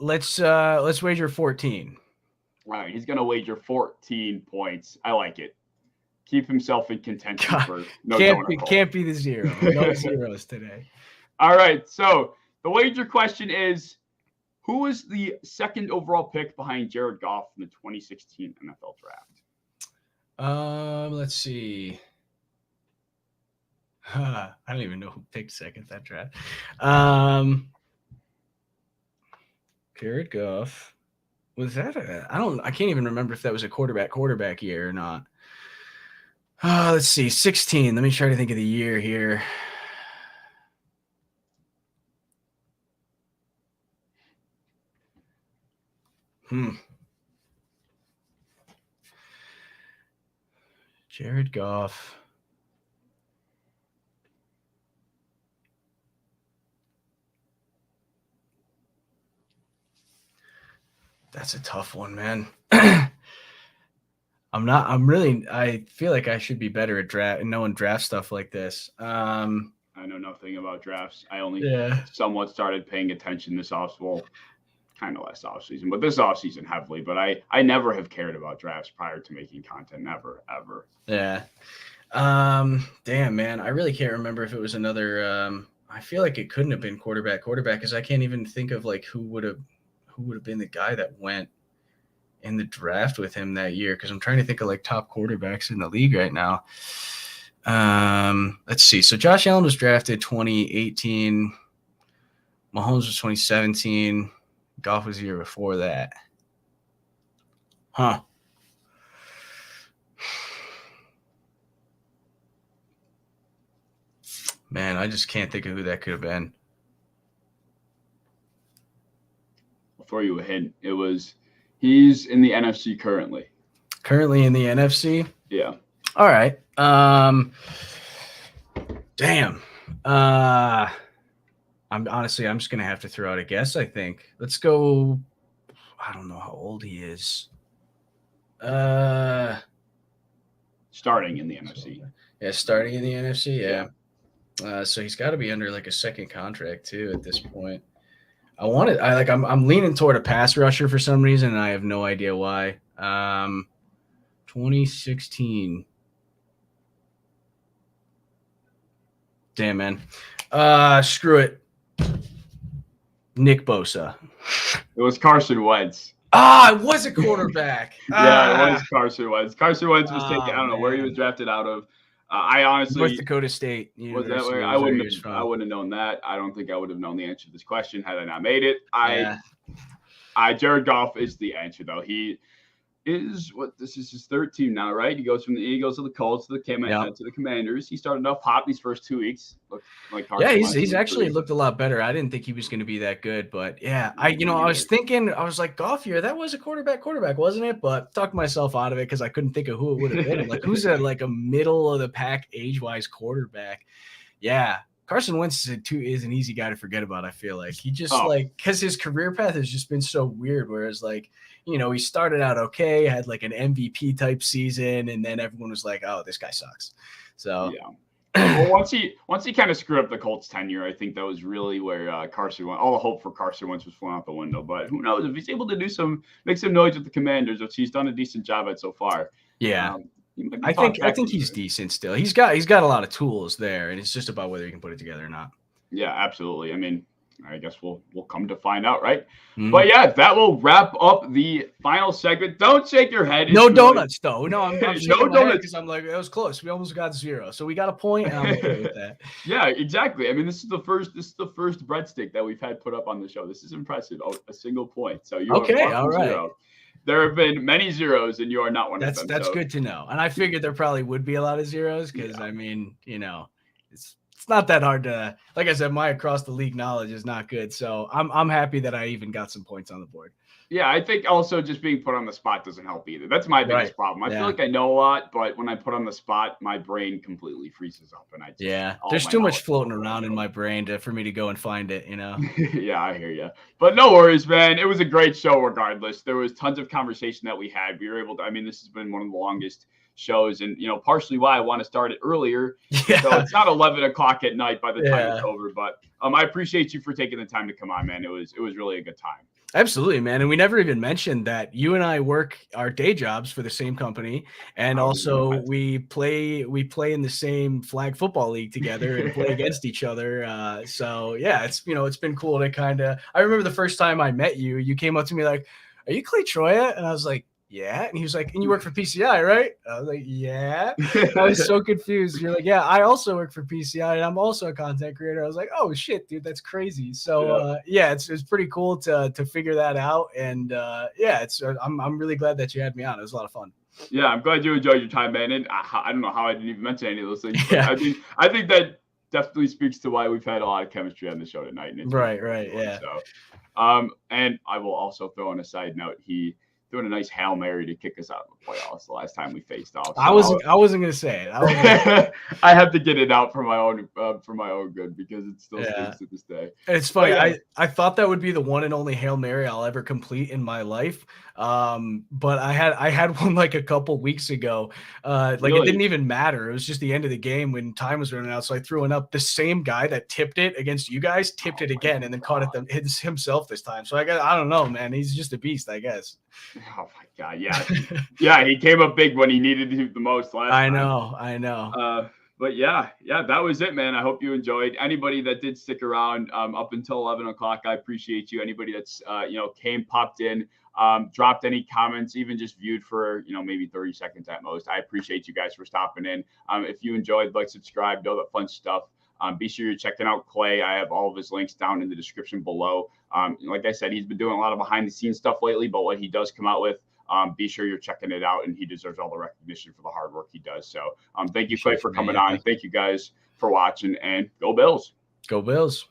Let's wager 14. All right, he's gonna wager 14 points. I like it. Keep himself in contention for no can't be the zero. No zeros today. All right, so the wager question is: who was the second overall pick behind Jared Goff in the 2016 NFL draft? Let's see. I don't even know who picked second that draft. Jared Goff. Was that I can't even remember if that was a quarterback year or not. Let's see. 16. Let me try to think of the year here. Jared Goff. That's a tough one, man. I feel like I should be better at knowing draft stuff like this. I know nothing about drafts. I only somewhat started paying attention this offseason, kind of last offseason, but this offseason heavily. But I never have cared about drafts prior to making content. Never, ever. Yeah. Damn, man. I really can't remember if it was another. I feel like it couldn't have been quarterback because I can't even think of like who would have been the guy that went in the draft with him that year, because I'm trying to think of like top quarterbacks in the league right now. Let's see. So Josh Allen was drafted 2018. Mahomes was 2017. Goff was the year before that. Huh. Man, I just can't think of who that could have been. I'll throw you a hint. He's in the NFC currently. Currently in the NFC? Yeah. All right. Damn. I'm just gonna have to throw out a guess, I think. Let's go. I don't know how old he is. Starting in the NFC. Yeah, starting in the NFC, yeah. So he's got to be under like a second contract too at this point. I'm leaning toward a pass rusher for some reason, and I have no idea why. 2016. Damn, man. Screw it. Nick Bosa. It was Carson Wentz. It was a quarterback. Yeah, it was Carson Wentz. Carson Wentz was taken. I don't know where he was drafted out of. I honestly North Dakota State. Was that where I wouldn't have known that. I don't think I would have known the answer to this question had I not made it. Jared Goff is the answer though. is what this is his third team now, right? He goes from the Eagles to the Colts to the to the Commanders. He started off hot these first 2 weeks. Looked like yeah, he's actually looked a lot better. I didn't think he was going to be that good, but yeah, I was thinking, I was like, Goffier, that was a quarterback, wasn't it? But talked myself out of it because I couldn't think of who it would have been. Like, who's a middle of the pack age wise quarterback? Yeah. Carson Wentz is an easy guy to forget about. I feel like he just because his career path has just been so weird. Whereas he started out okay, had like an MVP type season, and then everyone was like, "Oh, this guy sucks." So yeah. Well, once he kind of screwed up the Colts tenure, I think that was really where Carson Wentz, all the hope for Carson Wentz was flown out the window. But who knows if he's able to make some noise with the Commanders, which he's done a decent job at so far. Yeah. I think he's decent still. He's got a lot of tools there, and it's just about whether he can put it together or not. Yeah, absolutely. I mean, I guess we'll come to find out, right? Mm-hmm. But yeah, that will wrap up the final segment. Don't shake your head. No donuts, though. No, I'm no donuts because I'm like, that was close. We almost got 0, so we got a point, and I'm okay with that. Yeah, exactly. I mean, this is the first breadstick that we've had put up on the show. This is impressive. A single point. So you okay? All right. 0. There have been many zeros, and you are not one of them. That's good to know. And I figured there probably would be a lot of zeros because, I mean, it's not that hard to. Like I said, my across the league knowledge is not good, so I'm happy that I even got some points on the board. Yeah, I think also just being put on the spot doesn't help either. That's my biggest problem. I feel like I know a lot, but when I put on the spot, my brain completely freezes up, and there's too much floating around in my brain for me to go and find it. Yeah, I hear you. But no worries, man. It was a great show regardless. There was tons of conversation that we had. We were able to. I mean, this has been one of the longest shows, and partially why I want to start it earlier. Yeah. So it's not 11 o'clock at night by the time it's over. But I appreciate you for taking the time to come on, man. It was really a good time. Absolutely, man. And we never even mentioned that you and I work our day jobs for the same company. And also we play in the same flag football league together and play against each other. So yeah, it's been cool to I remember the first time I met you, you came up to me like, "Are you Clay Troia?" And I was like, "Yeah." And he was like, "And you work for PCI, right?" I was like, "Yeah." I was so confused. You're like, "Yeah, I also work for PCI, and I'm also a content creator." I was like, "Oh shit, dude, that's crazy." So it's pretty cool to figure that out. And I'm really glad that you had me on. It was a lot of fun. Yeah, I'm glad you enjoyed your time, man. And I don't know how I didn't even mention any of those things. Yeah. I think that definitely speaks to why we've had a lot of chemistry on the show tonight. And right, yeah. So, and I will also throw on a side note, he doing a nice Hail Mary to kick us out of the playoffs the last time we faced off. So I wasn't going to say it. I have to get it out for my own good because it still stinks to this day. It's funny. I thought that would be the one and only Hail Mary I'll ever complete in my life. But I had one like a couple weeks ago. It didn't even matter. It was just the end of the game when time was running out. So I threw it up. The same guy that tipped it against you guys tipped it again and then caught it himself this time. So I don't know, man. He's just a beast, I guess. Oh my God, yeah, yeah. He came up big when he needed to the most last time. I know. But yeah, that was it, man. I hope you enjoyed. Anybody that did stick around up until 11 o'clock, I appreciate you. Anybody that's popped in, dropped any comments, even just viewed for maybe 30 seconds at most. I appreciate you guys for stopping in. If you enjoyed, subscribe, all that fun stuff. Be sure you're checking out Clay. I have all of his links down in the description below. Like I said, he's been doing a lot of behind the scenes stuff lately, but what he does come out with, be sure you're checking it out, and he deserves all the recognition for the hard work he does. So thank you, Clay, for coming on. Thank you guys for watching, and go Bills. Go Bills.